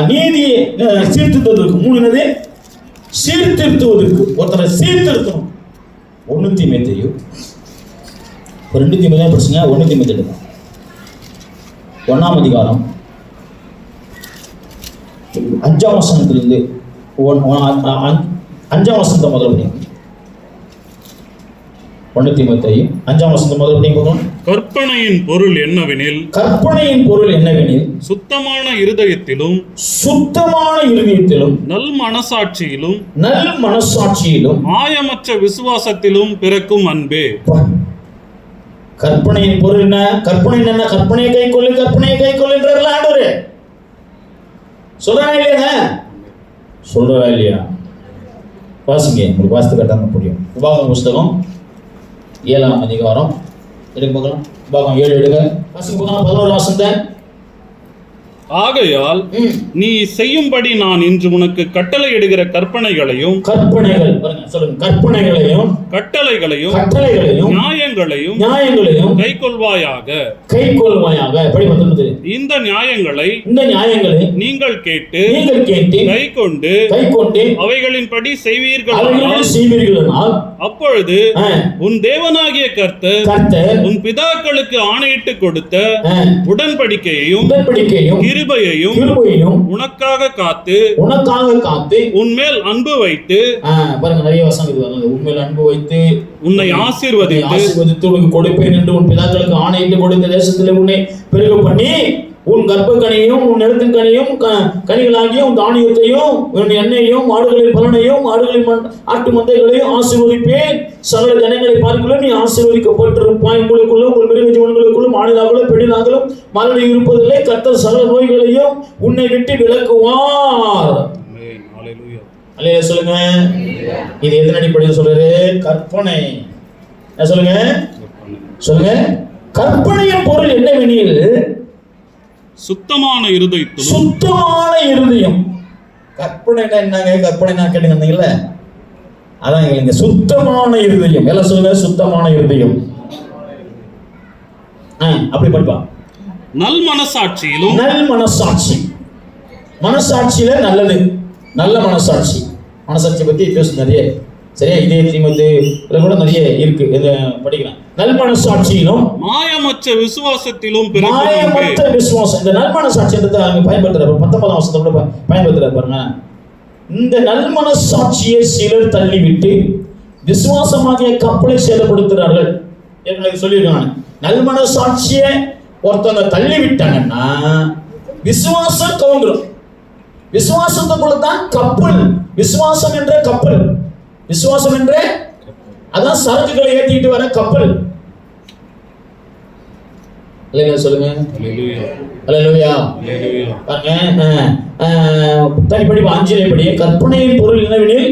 நீதியை சீர்திருத்துவதற்கும், மூணு சீர்திருத்துவதற்கு. ஒருத்தரை சீர்திருத்தணும். 1 தீமோத்தேயு 2 தீமோத்தேயு படிச்சுங்க. 1 தீமோத்தேயு 1ஆம் அதிகாரம் 5ஆம் வசனத்திலிருந்து 5ஆம் வசனத்தை முதல்ல படிங்க. 1 தீமோத்தேயு 5ஆம் வசனத்தை முதல்ல படிங்க. கற்பனையின் பொருள் என்னவெனில், சுத்தமான இருதயத்திலும் நல் மனசாட்சியிலும் மாயமற்ற விசுவாசத்திலும் பிறக்கும் அன்பே. கற்பனையின் பொருள் என்ன? கற்பனை என்ன? கற்பனையை கைக்கொள்ளுன்றார்கள் ஆண்டவரே. சொல்றா இல்லையா? வாசிங்க, உங்களுக்கு வாசித்து கட்டாம புரியும். உபாகம புஸ்தகம் 7ஆம் அதிகாரம் எடுக்க போகலாம். உபாகமம் 7 எடுங்க. வாசிக்க போகலாம். 11 வசனத்தை. ஆகையால் நீ செய்யும்படி நான் இன்று உனக்கு கட்டளையிடுகிற கற்பனைகளையும் கட்டளைகளையும் நியாயங்களையும் கைக்கொள்வாயாக. இந்த நியாயங்களை நீங்கள் கேட்டு கைக்கொண்டு அவைகளின்படி செய்வீர்களானால் அப்பொழுது உன் தேவனாகிய கர்த்தர் உன் பிதாக்களுக்கு ஆணையிட்டு கொடுத்த உடன்படிக்கையையும் கிருபையையும் உனக்காக காத்து உன்மேல் அன்பு வைத்து, பாருங்க நிறைய வசனம் இது. உன்மேல் அன்பு வைத்து உன்னை ஆசீர்வதித்து உனக்கு கொடுப்பேன் என்று உன் பிதாக்களுக்கு ஆணையிட்டு கொடுத்த தேசத்திலே உன்னை பெருக பண்ணி உன் கர்ப்பக்கனியும் உன் நிலத்தின் கனியும் கனிகளாகிய உன் தானியத்தையும் உன் எண்ணெயையும் மாடுகளின் பலனையும் ஆடுகளின் ஆட்டு மந்தைகளையும் ஆசீர்வதிப்பேன். சகல ஜனங்களை பார்க்கலாம், நீ ஆசீர்வதிக்கப்பட்டிருப்பாய். உங்களுக்குள்ள உங்கள் மிருக ஜீவன்களுக்குள்ளும் ஆணிலாகலும் பெண்ணிலாகலும் மரணம் இருப்பதில்லை. கர்த்தர் சகல நோய்களையும் உன்னை விட்டு விலக்குவார். அல்லேலூயா சொல்லுங்க. இது எதன் அடிப்படையில் சொல்றாரு? கற்பனை. சொல்லுங்க. கற்பனையின் பொருள் என்னவெனில் சுத்தமான இருதயத்திலும். சுத்தமான இருதயம். கற்பனை என்னங்க? கற்பனை நான் கேட்டுங்க. அதான் எங்களுக்கு சுத்தமான இருதயம். எல்லாம் சொல்லுங்க, சுத்தமான இருதயம். அப்படி படிப்பா. நல் மனசாட்சியிலும். நல் மனசாட்சி. மனசாட்சியில நல்லது, நல்ல மனசாட்சி. மனசாட்சி பத்தி பேச நிறைய, சரியா? இதே தீமத்துல கூட நிறைய இருக்கு, படிக்கிறேன். நல் மனசாட்சியிலும் மாயமற்ற விசுவாசத்திலும். மாயமற்ற விசுவாசம். இந்த நல் மனசாட்சின்றதை அங்க பயன்படுத்துறாரு. 19ஆம் வசனத்தை கூட பயன்படுத்துறாரு பாருங்க. இந்த நல் மனசாட்சியை சிலர் தள்ளிவிட்டு விசுவாசமாகிய கப்பலை சேதப்படுத்துகிறார்கள். எனக்கு சொல்லியிருக்காங்க, நல் மனசாட்சியை ஒருத்தவங்க தள்ளி விட்டாங்கன்னா விசுவாசம் கவுந்துரும். விசுவாசத்துக்குள்ள தான் கப்பல். விசுவாசம் என்ற கப்பல். விசுவாசம் என்ற அதான் சரக்குகளை ஏற்றிட்டு வர கப்பல். சொல்லுங்க. அல்லேலூயா. பாருங்க, தனிப்படி 5 படி கற்பனையின் பொருள் என்னவெனில்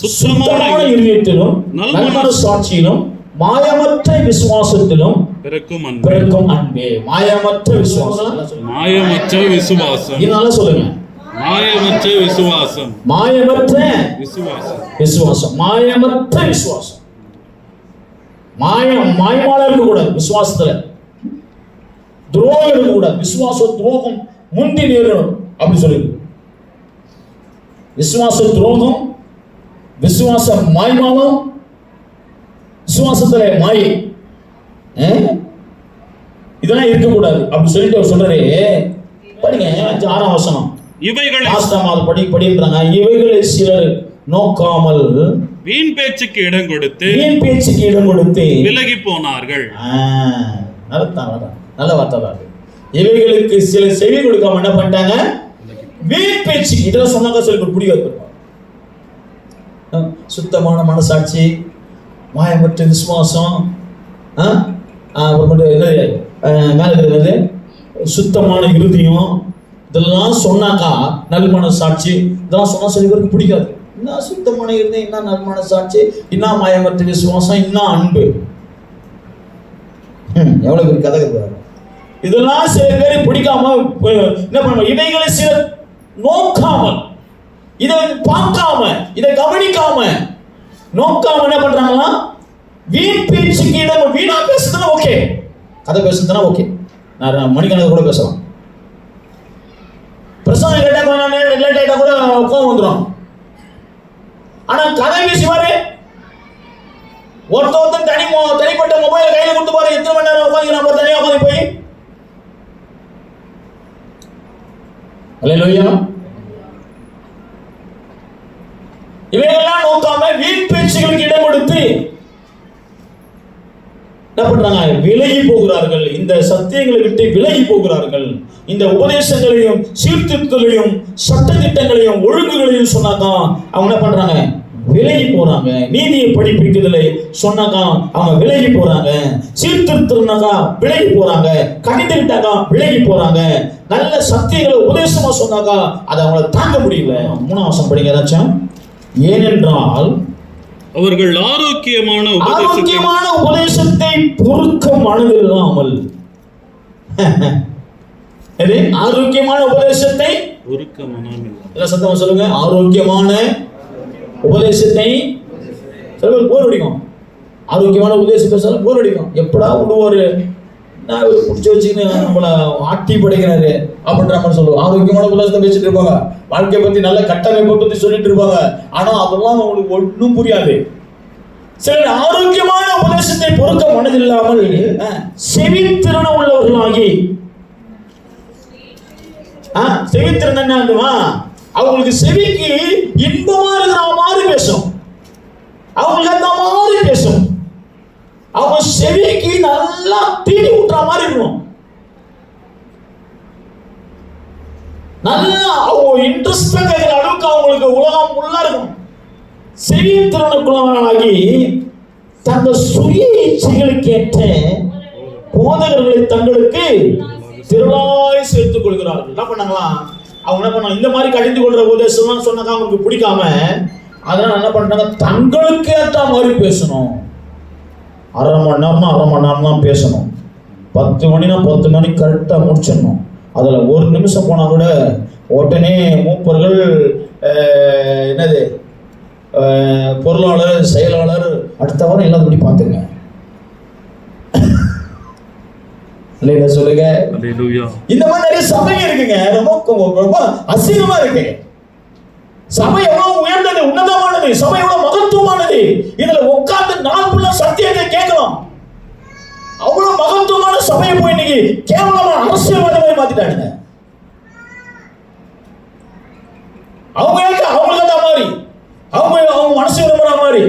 சுத்தமான இருதயத்திலும் நல் மனசாட்சியிலும் மாயமற்ற விசுவாசத்திலும் பிறக்கும் அன்பே. மாயமற்ற விசுவாசம். மாயமற்ற விசுவாசம். இதனால சொல்லுங்க, மாயமற்ற விசுவாசம். மாயமற்ற விசுவாசம். விசுவாசம். மாயமற்ற விசுவாசம். மாயமால இருக்க கூடாது விசுவாசத்துல. துரோகம் இருக்க கூடாது. விசுவாச துரோகம் முந்தி நேரணும் அப்படி சொல்லி. விசுவாச துரோகம், விசுவாச மாய்மாலம், விசுவாசத்துல மாயை, இதெல்லாம் இருக்கக்கூடாது அப்படி சொல்லிட்டு அவர் சொல்றாரு. படிங்க 6ஆம் வசனம். இவைகளை படிக்கிறாங்க. இவைகளை சிலர் நோக்காமல் வீண் பேச்சுக்கு இடம் கொடுத்து விலகி போனார்கள். நல்ல வார்த்தை தான். இவைகளுக்கு சில செவி கொடுக்காம என்ன பண்ணிட்டாங்க? வீண் பேச்சு. இதெல்லாம் சொன்னாங்க சொல்லி பிடிக்காது. சுத்தமான மனசாட்சி, மாயமற்ற விசுவாசம், மேல இருக்கிறது சுத்தமான இருதயம், இதெல்லாம் சொன்னாக்கா நல் மனசாட்சி, இதெல்லாம் சொன்னா சில பேருக்கு பிடிக்காது. என்ன சுத்தமான இருதயம், என்ன நல் மனசாட்சி, என்ன மாயமற்ற விசுவாசம், என்ன அன்பு, எவ்வளவு பேர் கதை இருக்கிறாரு. இதெல்லாம் சில பேர் பிடிக்காம என்ன பண்ணுவோம்? இவைகளை சில நோக்காமல், இதை பார்க்காம, இதை கவனிக்காம, நோக்காம என்ன பண்றாங்களா? வீண் பேச்சுக்கு இடம். வீணா பேசுறதுனா ஓகே, கதை பேசுறதுனா ஓகே, நான் மணிக்கணக்கு கூட பேசலாம். பிரசங்கம் கேட்டா கொஞ்சம் லேட் ஆயிட்டா கூட கோவம் வந்துடும். ஆனா கதை பேசுவாரு. ஒருத்தன் தனிப்பட்ட மொபைல் கையில கொடுத்து பாரு, எத்தனை மணி நேரம் உட்காந்து நம்ம தனியா உட்காந்து போய். அல்லேலூயா. இவையெல்லாம் நோக்காம வீண் பேச்சுகளுக்கு இடம் கொடுத்து என்ன பண்றாங்க? விலகி போகிறார்கள். இந்த சத்தியங்களை விட்டு விலகி போகிறார்கள். இந்த உபதேசங்களையும் சீர்திருத்தங்களையும் சட்டதிட்டங்களையும் ஒழுங்குகளையும் சொன்னாதான் அவங்க என்ன பண்றாங்க? விலகி போறாங்க. நீதியை படிப்பிக்குதலை சொன்னாக்கா அவங்க விலகி போறாங்க. சீர்திருத்தம்னாக்கா விலகி போறாங்க. கணிதவிட்டாக்கா விலகி போறாங்க. நல்ல சத்தியங்களை உபதேசமா சொன்னாக்கா அதை அவங்கள தாங்க முடியல. 3ஆம் வசனம் படிங்க ஏதாச்சும். ஏனென்றால் அவர்கள் ஆரோக்கியமான உபதேசத்தை பொறுக்க மனதில்லாமல், ஆரோக்கியமான உபதேசத்தை பொறுக்க மனமில்லை. சத்தமா சொல்லுங்க. ஆரோக்கியமான உபதேசத்தை போர் அடிக்கும். ஆரோக்கியமான உபதேசம் பேசாலும் போர் அடிக்கும். எப்படா விடுவாரு, பிடிச்சி வச்சுன்னு நம்மள ஆட்டி படைக்கிறாரு அப்படின்ற மாதிரி சொல்லுவோம். ஆரோக்கியமான உபதேசத்தை பேசிட்டு இருப்பாங்க. வாழ்க்கையை பத்தி நல்ல கட்டமைப்பை பத்தி சொல்லிட்டு இருப்பாங்க. ஆனா அதெல்லாம் அவங்களுக்கு ஒன்றும் புரியாது. சிலர் ஆரோக்கியமான உபதேசத்தை பொறுக்க மனதில்லாமல் செவித்திறன உள்ளவர்களாகி, செவித்திறன் என்னதுமா? அவங்களுக்கு செவிக்கு இன்பமா இருக்கிற மாதிரி பேசும். அவங்களுக்கு அந்த மாதிரி பேசும். அவங்க செவிக்கு நல்லா தீனி ஊட்டுற மாதிரி இருக்கும். நல்லா அவங்க இன்ட்ரெஸ்டா கேட்கிற அளவுக்கு அவங்களுக்கு உலகம் ஃபுல்லா இருக்கும். செவித்திறனுக்குள்ளவர்களாகி தங்கள் சுய இச்சைகளுக்கு ஏற்ற போதகர்களை தங்களுக்கு திரளாய் சேர்த்துக் கொள்கிறார்கள். என்ன பண்ணாங்களாம்? அவங்க என்ன பண்ணாங்க? இந்த மாதிரி கடிந்து கொள்ற உபதேசம் சொன்னாங்க அவங்களுக்கு பிடிக்காம, அதனால என்ன பண்றாங்க? தங்களுக்கு ஏற்ற மாதிரி பேசணும். அரை மணி நேரம் தான் பேசணும். 10 மணினா 10 மணி கரெக்டா முடிச்சிடணும். அதில் ஒரு நிமிஷம் போனால் கூட உடனே மூப்பர்கள் என்னது பொருளாளர், செயலாளர், அடுத்த வாரம் எல்லாத்தையும் பார்த்துங்க. இல்லையா சொல்லுங்க. இந்த மாதிரி நிறைய சபை இருக்குங்க. ரொம்ப அசிங்கமா இருக்கு. சபை எவ்வளவு உயர்ந்தது, உன்னதமானது, சபை எவ்வளவு மகத்துவமானது. இதுல உட்கார்ந்து நாள் ஃபுல்லா சத்தியத்தை கேட்கலாம். அவ்வளவு மகத்துவமான சபையை போய் இன்னைக்கு கேவலமா அரசியல்வாதி மாதிரி மாத்திட்டாங்க. அவங்களுக்கு அந்த மாதிரி அவங்க மனசு விரும்புற மாதிரி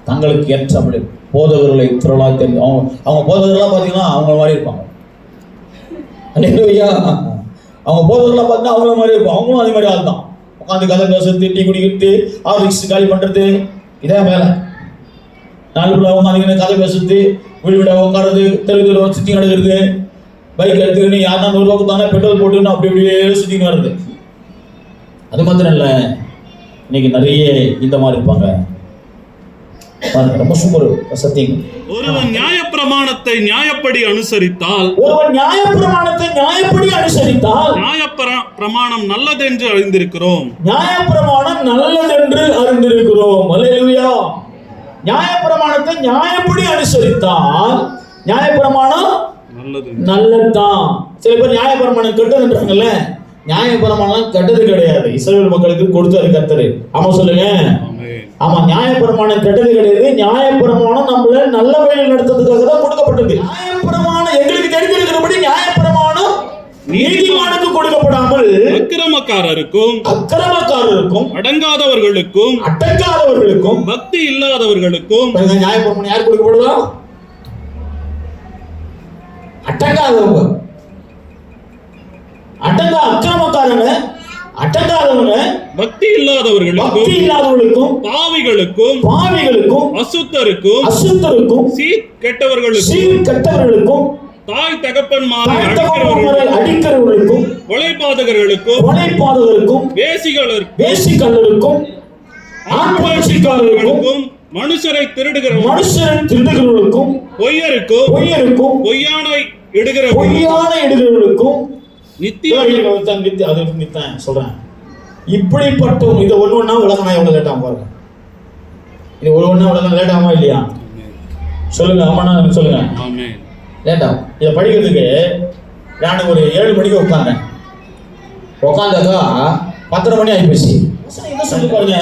தங்களுக்கு ஏற்றபடி போதகர்களை திரளாக தெரிஞ்சு அவங்க போதகர்கள்லாம் பார்த்தீங்கன்னா அவங்க மாதிரி இருப்பாங்க. அவங்க போதகர்கள்லாம் பார்த்தீங்கன்னா அவங்கள மாதிரி இருப்பாங்க. அவங்களும் அதே மாதிரி ஆள் தான். உட்காந்து கதை பேசுறது, டீ குடிக்கிறது, ஆஃபீஸ் காலி பண்ணுறது, இதான் வேலை. நாளுக்குள்ள உட்காந்து கதை பேசுறது, வீடு வீட உட்காடுறது, தெரு சுற்றி நடக்கிறது, பைக் எடுத்துக்கின்னு யாருன்னா 100 ரூபா கொடுத்தாங்கன்னா பெட்ரோல் போட்டுன்னு அப்படி அப்படியே சுற்றின்னு வருது. அது மாத்திரம் இல்லை, இன்னைக்கு நிறைய இந்த மாதிரி இருப்பாங்க. ரொம்ப சூப்பர் சத்தியம். ஒருவன் நியாயப்பிரமாணத்தை நியாயப்படி அனுசரித்தால் நியாயப்பிரமாணம் நல்லதென்று அறிந்திருக்கிறோம். நியாயப்பிரமாணம் நல்லதென்று அறிந்திருக்கிறோம். அல்லேலூயா. நியாயப்பிரமாணத்தை நியாயப்படி அனுசரித்தால் நியாயப்பிரமாணம் நல்லதுதான். சில பேர் நியாயப்பிரமாணம் கெட்டதுன்றாங்கல்ல. நியாயப்பிரமாணம் கெட்டது கிடையாது. இஸ்ரவேல் மக்களுக்கு கொடுத்தாரு கர்த்தர். ஆமா சொல்லுங்க. ஆமா, நியாயப்பிரமாணம் கெட்டது கிடையாது. நியாயப்பிரமாணம் நம்மள நல்ல வழியில் நடத்துறதுக்காக தான் கொடுக்கப்பட்டது. நியாயப்பிரமாணம் எங்களுக்கு தெரிந்திருக்கிறபடி நியாயப்பிரமாணம் நீதிமானுக்கு கொடுக்கப்படாமல் அக்கிரமக்காரருக்கும் அடங்காதவர்களுக்கும் பக்தி இல்லாதவர்களுக்கும். நியாயப்பிரமாணம் யார் கொடுக்கப்படுதோ? அக்கிரமக்காரங்க, அடங்காதவங்க, பக்தி இல்லாதவர்களுக்கும் பாவிகளுக்கும் அசுத்தருக்கும் சீர்கெட்டவர்களுக்கும் தாய் தகப்பன்மாரை அடிக்கிறவர்களுக்கும் கொலைபாதகர்களுக்கும் வேசிகளுக்கும் ஆண்பாட்சிக்காரர்களுக்கும் மனுஷரை திருடுகிறவர்களுக்கும் பொய்யருக்கும் பொய்யான இடுகிறவர்களுக்கும் சொல்றேன். இப்படிப்பட்ட இது ஒண்ணு உலகம் எவ்வளவு லேட் ஆகும் பாருங்க. இது ஒண்ணு உலகம் லேட் ஆகுமா இல்லையா? சொல்லுங்க. ஆமாண்ணா சொல்லுங்க. லேட் ஆகும். இதை படிக்கிறதுக்கு நான் ஒரு 7 மணிக்கு உட்காந்தாக்கா 10:30 மணி ஆகிப்போச்சு. சொல்லி பாருங்க,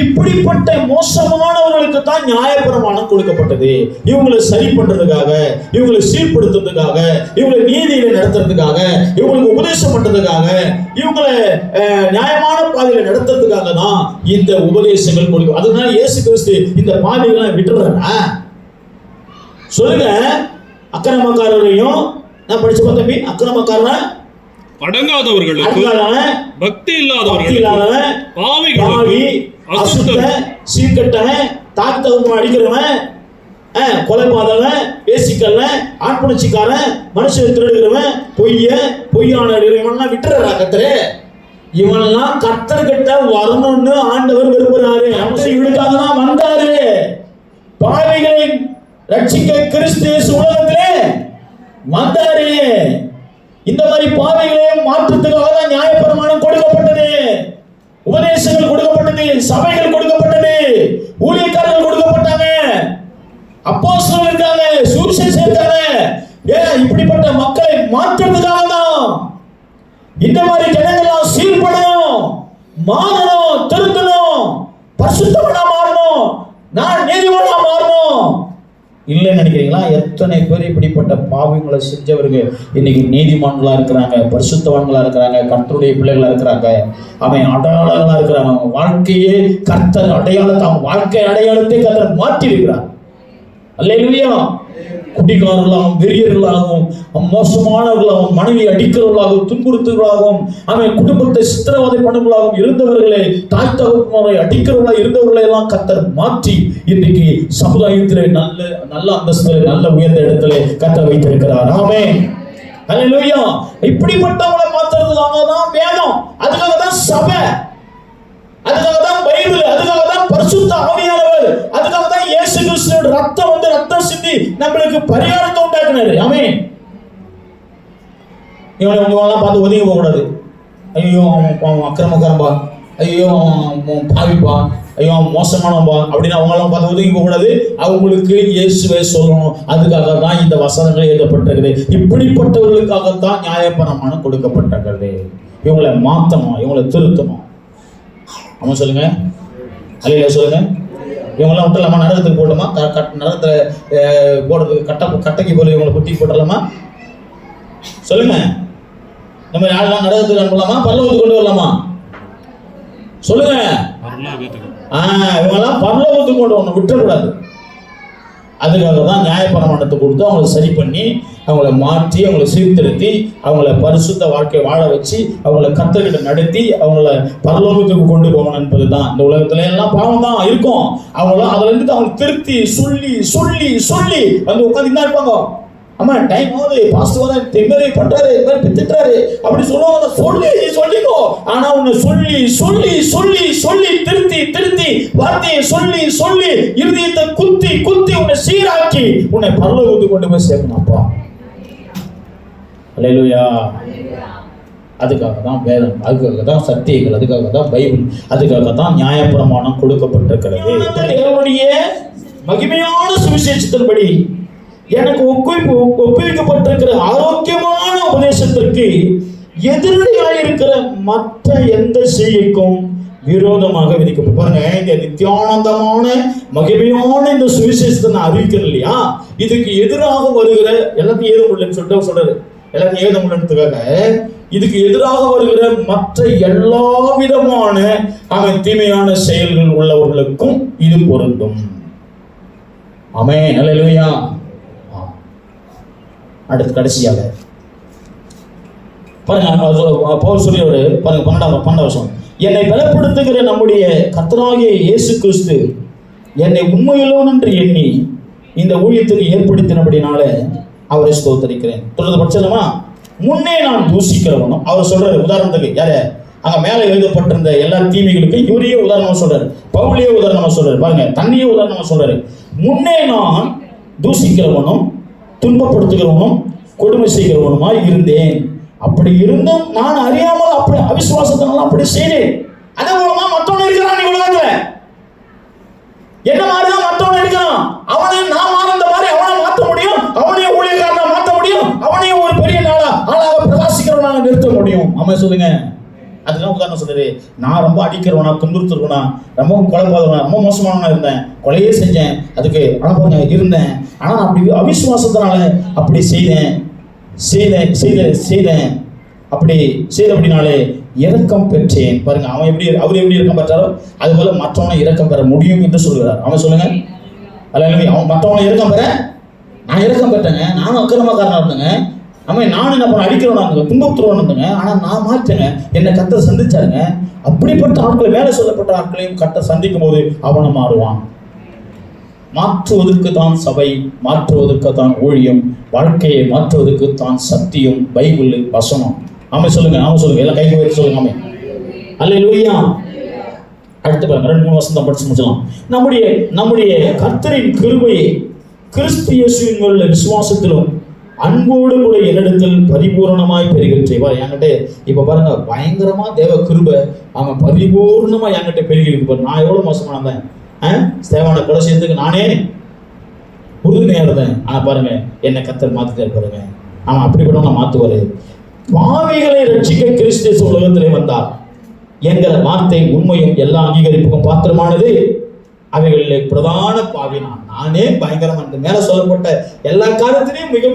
இப்படிப்பட்ட மோசமானவர்களுக்கு தான் நியாயப்பிரமாணம் கொடுக்கப்பட்டது. இவங்களை சரி பண்றதுக்காக, இவங்களை சீர்படுத்துறதுக்காக, இவங்களை நீதியில நடத்துறதுக்காக, இவங்களுக்கு உபதேசம் பண்றதுக்காக, இவங்களை நியாயமான பாதையில நடத்துறதுக்காக தான் இந்த உபதேசங்கள் கொடுக்கும். அதனால இயேசு கிறிஸ்து இந்த பாதைகளை விட்டுறாரா? சொல்லுங்க. அக்கிரமக்காரரையும் நான் படிச்சு பார்த்தேன். அக்கிரமக்காரன், அடங்காதவர்களுக்கும் பக்தி இல்லாதவர்களுக்கும் பாவி, அசுத்தன், சீர்கெட்டவன், தாத்தவன், அடிக்கிறவன், கொலைபாதகன், பேசிக்கல்லன், ஆண்புணர்ச்சிக்காரன், மனுஷனை திருடுகிறவன், பொய்யான இவன்லாம் விட்டுறாரா கர்த்தரே? இவன்லாம் கர்த்தர்கிட்ட வரணும்னு ஆண்டவர் விரும்புறாரு. இவனுக்காக தான் வந்தாரு. பாவிகளை ரட்சிக்க கிறிஸ்து உலகத்திலே வந்தாரு. இந்த மாதிரி பாதைகளை மாற்றத்துக்காக தான் நியாயப்பிரமாணம் கொடுக்கப்பட்டது. உபதேசங்கள் கொடுக்கப்பட்டது, சபைகள் கொடுக்கப்பட்டது, ஊழியக்காரர்கள் கொடுக்கப்பட்டாங்க, அப்போஸ்தலர்கள் இருக்காங்க, சுவிசேஷகர்கள் இருக்காங்க. இப்படிப்பட்ட மக்களை மாற்றத்துக்காக தான். இந்த மாதிரி ஜனங்கள்லாம் சீர்படணும், மாறணும், திருத்தணும், பரிசுத்தமா மாறணும், நான் நீதிமானா மாறணும். இல்லைன்னு நினைக்கிறீங்களா? எத்தனை பேர் இப்படிப்பட்ட பாவங்களை செஞ்சவர்கள் இன்னைக்கு நீதிமான்களா இருக்கிறாங்க, பரிசுத்தவான்களா இருக்கிறாங்க, கர்த்தருடைய பிள்ளைகளா இருக்கிறாங்க. அவன் அடையாளங்களா இருக்கிறாங்க. அவங்க வாழ்க்கையே கர்த்தர் அடையாளத்தை, அவங்க வாழ்க்கை அடையாளத்தை கர்த்தர் மாற்றி இருக்கிறார். அல்லேலூயா. குடிகாரர்களாகவும், வெறியர்களாகவும், மோசமானவர்களாகவும், மனைவி அடிக்கிறவர்களாகவும், துன்புறுத்துவர்களாகவும், அவன் குடும்பத்தை சித்திரவதை பண்ணுவர்களாகவும் இருந்தவர்களை, தாய் தகப்பனை அடிக்கிறவர்களாக இருந்தவர்களை எல்லாம் கர்த்தர் மாற்றி இன்றைக்கு சமுதாயத்திலே நல்ல அந்தஸ்திலே, நல்ல உயர்ந்த இடத்திலே கர்த்தர் வைத்திருக்கிறார். ஆமென். அல்லேலூயா. இப்படிப்பட்டவங்களை மாத்துறதுக்காக தான் வேதம், அதுக்காக தான் சபை, அதுக்காக தான் பைபிள், அதுக்காக தான் பரிசுத்த ஆவியானவர், அதுக்காக தான் இயேசு கிறிஸ்துவின் ரத்தம் சிந்தி நம்மளுக்கு பரிகாரத்தை உண்டாக்குனாரு. ஆமென். இவங்கெல்லாம் பார்த்து ஒதுங்கி போகக்கூடாது. ஐயோ அவன் அக்கிரமக்காரன்பா, ஐயோ அவன் பாவிப்பா, ஐயோ அவன் மோசமானவன்பா அப்படின்னு அவங்களாம் பார்த்து ஒதுங்கி போகக்கூடாது. அவங்களுக்கு இயேசுவை சொல்லணும். அதுக்காக தான் இந்த வசனங்கள் எழுதப்பட்டிருக்குது. இப்படிப்பட்டவர்களுக்காகத்தான் நியாயப்பிரமாணம் கொடுக்கப்பட்டிருக்கிறது. இவங்களை மாற்றணும், இவங்களை திருத்தணும். ஆமாம் சொல்லுங்க, அல்லையா சொல்லுங்க. இவங்கெல்லாம் விட்டுலாமா? நரகத்துக்கு போட்டோமா? நரகத்தில் போடுறதுக்கு கட்டைக்கு போல இவங்களை குட்டி போட்டுடலாமா? சொல்லுங்க. நம்ம யாரெல்லாம் நரகத்துக்கு அனுப்பலாமா? பரலோகத்துக்கு கொண்டு வரலாமா? சொல்லுங்க. இவங்கெல்லாம் பரலோகத்துக்கு கொண்டு வரணும், விட்டுறக்கூடாது. அதுக்காக தான் நியாயப்பிரமாணத்தை கொடுத்து அவங்களை சரி பண்ணி, அவங்கள மாற்றி, அவங்கள சீர்திருத்தி, அவங்கள பரிசுத்த வாழ்க்கையை வாழ வச்சு, அவங்கள கர்த்தர்கிட்ட நடத்தி, அவங்கள பரலோகத்துக்கு கொண்டு போகணும் என்பது தான். இந்த உலகத்துல எல்லாம் பாவம் தான் இருக்கும். அவங்கள அதுல இருந்து அவங்க திருத்தி சொல்லி சொல்லி சொல்லி வந்து உட்காந்து தான் இருப்பாங்க. ஆமா, டைம் ஆகுது, பாஸ்டர் வர திங்கரை பண்றாரு, இந்த மாதிரி திட்டுறாரு அப்படி சொல்லுவாங்க. சொல்லி சொல்லிக்கோ. ஆனா உன்னை சொல்லி சொல்லி சொல்லி சொல்லி திருத்தி திருத்தி வார்த்தையை சொல்லி சொல்லி இருதயத்தை குத்தி குத்தி உன்னை சீராக்கி உன்னை பரலோகத்துக்கு கொண்டு போய் சேர்க்கணும்ப்பா. அல்லேலூயா. அதுக்காக தான் வேதம், அதுக்காக தான் சத்தியங்கள், அதுக்காக தான் பைபிள், அதுக்காக தான் நியாயப்பிரமாணம் கொடுக்கப்பட்டிருக்கிறது. தேவனுடைய மகிமையான சுவிசேஷத்தின்படி எனக்கு ஒப்புவிக்கப்பட்டிருக்கிற ஆரோக்கியமான உபதேசத்திற்கு எதிரடியாயிருக்கிற மற்ற எந்த செய்கைக்கும் விரோதமாக விதிக்கப்பட்டு பாருங்க. இந்த நித்தியானந்தமான மகிமையான இந்த சுவிசேஷத்தை நான் அறிவிக்கிறேன் இல்லையா, இதுக்கு எதிராக வருகிற எல்லாத்தையும் ஏத முடியலன்னு சொல்லிட்டு சொல்றாரு. எல்லாத்தையும் ஏத முடியறதுக்காக இதுக்கு எதிராக வருகிற மற்ற எல்லா விதமான தீமையான செயல்கள் உள்ளவர்களுக்கும் இது பொருந்தும். ஆமென், அல்லேலூயா. அடுத்து கடைசியாக பாருங்க, பவுல் சொல்லியவர் பாருங்க, 12 வருஷம். என்னை பலப்படுத்துகிற நம்முடைய கர்த்தராகிய இயேசு கிறிஸ்து என்னை உண்மையுள்ளவன் என்று எண்ணி இந்த ஊழியத்துக்கு ஏற்படுத்தினபடினால அவரை ஸ்தோத்தரிக்கிறேன். தொடர்ந்து படிச்சலாமா? முன்னே நான் தூசிக்கிறவனும் அவர் சொல்றாரு. உதாரணத்துக்கு யாரு அங்க மேல எழுதப்பட்டிருந்த எல்லா தீமைகளுக்கும் இவரையே உதாரணமா சொல்றாரு, பவுலையே உதாரணமா சொல்றாரு. பாருங்க, தண்ணியே உதாரணமா சொல்றாரு. முன்னே நான் தூசிக்கிறவனும் துன்பப்படுத்துகிறவனும் கொடுமை செய்கிறவனுமாய் இருந்தேன். அப்படி இருந்தும் நான் அறியாமல் அப்படி அவிசுவாசத்தினால அப்படி செய்தேன். அதே மூலமா மற்றவன் இருக்கிறான். நீ உலகத்துல என்ன மாதிரிதான் மற்றவன் இருக்கிறான். அவனை நான் மாறந்த மாதிரி அவனை மாற்ற முடியும், அவனையும் ஊழியக்காரனா மாற்ற முடியும், அவனையும் ஒரு பெரிய ஆளாக பிரகாசிக்கிறவனாக நிறுத்த முடியும். ஆமா சொல்லுங்க. அதுதான் உதாரணம் சொல்றாரு. நான் ரொம்ப அடிக்கிறவனா, துன்புறுத்துறவனா, ரொம்ப கொலைப்பாதவனா, ரொம்ப மோசமானவனா இருந்தேன், கொலையே செஞ்சேன், அதுக்கு ஆனால் இருந்தேன். ஆனால் நான் அப்படி அவிசுவாசத்தினால அப்படி செய்தேன் அப்படி செய்தபடினாலே இரக்கம் பெற்றேன். பாருங்க, அவர் எப்படி இரக்கம் பெற்றாரோ அது போல மற்றவனை இரக்கம் பெற முடியும் என்று சொல்கிறார். அவன் சொல்லுங்க, அல்ல அவன் மற்றவனை இரக்கம் பெற நான் இரக்கம் பெற்றேங்க. நானும் அக்கிரமக்காரனா இருந்தேங்க. நானும் என்ன பண்ண அடிக்கிறவனா இருந்தேங்க, துன்பத்துறவன் இருந்தேங்க. ஆனால் நான் மாற்றேங்க, என்னை கர்த்தர் சந்திச்சாருங்க. அப்படிப்பட்ட ஆட்களை, மேலே சொல்லப்பட்ட ஆட்களையும் கர்த்தர் சந்திக்கும் போது அவனை மாறுவான். மாற்றுவதற்கு தான் சபை, மாற்றுவதற்கு தான் ஊழியம், வாழ்க்கையை மாற்றுவதற்கு தான் சத்தியம், பைபிள் வசனம். ஆமா சொல்லுங்க, ஆமா சொல்லுங்க, எல்லாம் கைக்கு வைத்து சொல்லுங்க. ஆமே, அல்லேலூயா. அடுத்து பாருங்க, 2-3 வசனம் படிச்சு முடிச்சலாம். நம்முடைய கர்த்தரின் கிருபையை கிறிஸ்து இயேசுவின் உள்ள விசுவாசத்திலும் அன்போடு கூட என்னிடத்தில் பரிபூர்ணமாய் பெருகின்றேன். என்கிட்ட இப்ப பாருங்க, பயங்கரமா தேவ கிருபை அவன் பரிபூர்ணமா என்கிட்ட பெருகி இருக்கு. பாரு, நான் எவ்வளவு மோசமா இருந்தேன். ஸ்தேவானை கொலை செய்யறதுக்கு நானே உறுதுணையா இருந்தேன். ஆனா பாருங்க, என்னை கர்த்தர் மாத்திட்டே பாருங்க. அவன் அப்படிப்பட்ட நான் மாத்துவாரு. பாவிகளை ரட்சிக்க கிறிஸ்து உலகத்திலே வந்தார் என்கிற வார்த்தை உண்மையும் எல்லா அங்கீகரிப்புக்கும் பாத்திரமானது. அவைகளிலே பிரதான பாவி நானே. பயங்கரமா மேல சொல்லப்பட்ட எல்லா காலத்திலையும் மிக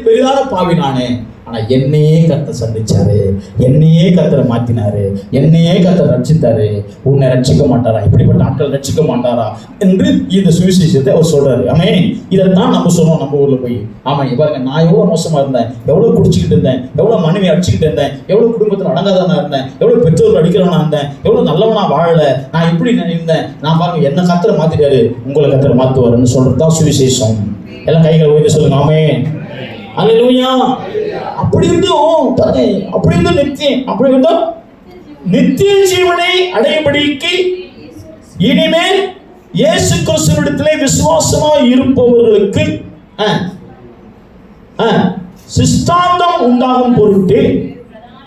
பெரிதான பாவி நானே. ஆனா என்னையே கர்த்தர் சந்திச்சாரு, என்னையே கர்த்தரை மாத்தினாரு, என்னையே கர்த்தர் ரட்சித்தாரு. உன்னை ரட்சிக்க மாட்டாரா? இப்படிப்பட்ட ஆட்கள் ரட்சிக்க மாட்டாரா என்று இந்த சுவிசேஷத்தை அவர் சொல்றாரு. ஆமே, இதைத்தான் நம்ம சொல்றோம் நம்ம ஊர்ல போய். ஆமா பாருங்க, நான் எவ்வளவு மோசமா இருந்தேன், எவ்வளவு குடிச்சுக்கிட்டு இருந்தேன், எவ்வளவு மனைவி அடிச்சுக்கிட்டு இருந்தேன், எவ்வளவு குடும்பத்தில் அடங்காதவனா இருந்தேன், எவ்வளவு பெற்றோர்கள் அடிக்கிறவனா இருந்தேன், எவ்வளவு நல்லவனா வாழல, நான் இப்படி இருந்தேன். நான் பாருங்க, என்ன கர்த்தரை மாத்திட்டாரு, உங்களை கர்த்தரை மாத்துவாருன்னு சொல்றதுதான் சுவிசேஷம். எல்லாம் கைகளை ஓய்ந்து சொல்லுங்க. ஆமே, அல்லேலூயா. அப்படி இருந்தும் பாருங்க, அப்படி இருந்தும் நித்திய ஜீவனை அடையும்படிக்கு இனிமேல் இயேசு கிறிஸ்துவிடத்திலே விசுவாசமா இருப்பவர்களுக்கு சிஷ்டாந்தம் உண்டாகும் பொருட்டு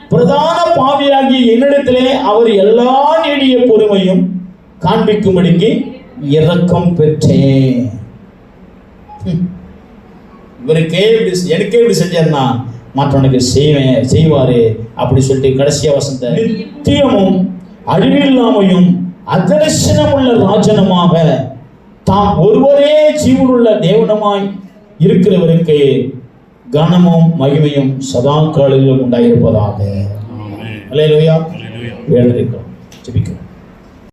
பிரதான பாவியாகிய என்னிடத்திலே அவர் எல்லா நீடிய பொறுமையும் காண்பிக்கும்படிக்கு இரக்கம் பெற்றேன். இவருக்கே எனக்கே இப்படி செஞ்சேன்னா மற்றவனுக்கு செய்வாரு அப்படி சொல்லிட்டு கடைசியா வசந்த நித்தியமும் அழிவில்லாமையும் அதர்சனமுள்ள ராஜனமாக தாம் ஒருவரே ஜீவனுள்ள தேவனமாய் இருக்கிறவருக்கு கனமும் மகிமையும் சதா காலங்களிலும் உண்டாயிருப்பதாக. அல்லேலூயா. வேண்டியிருக்கிறோம்.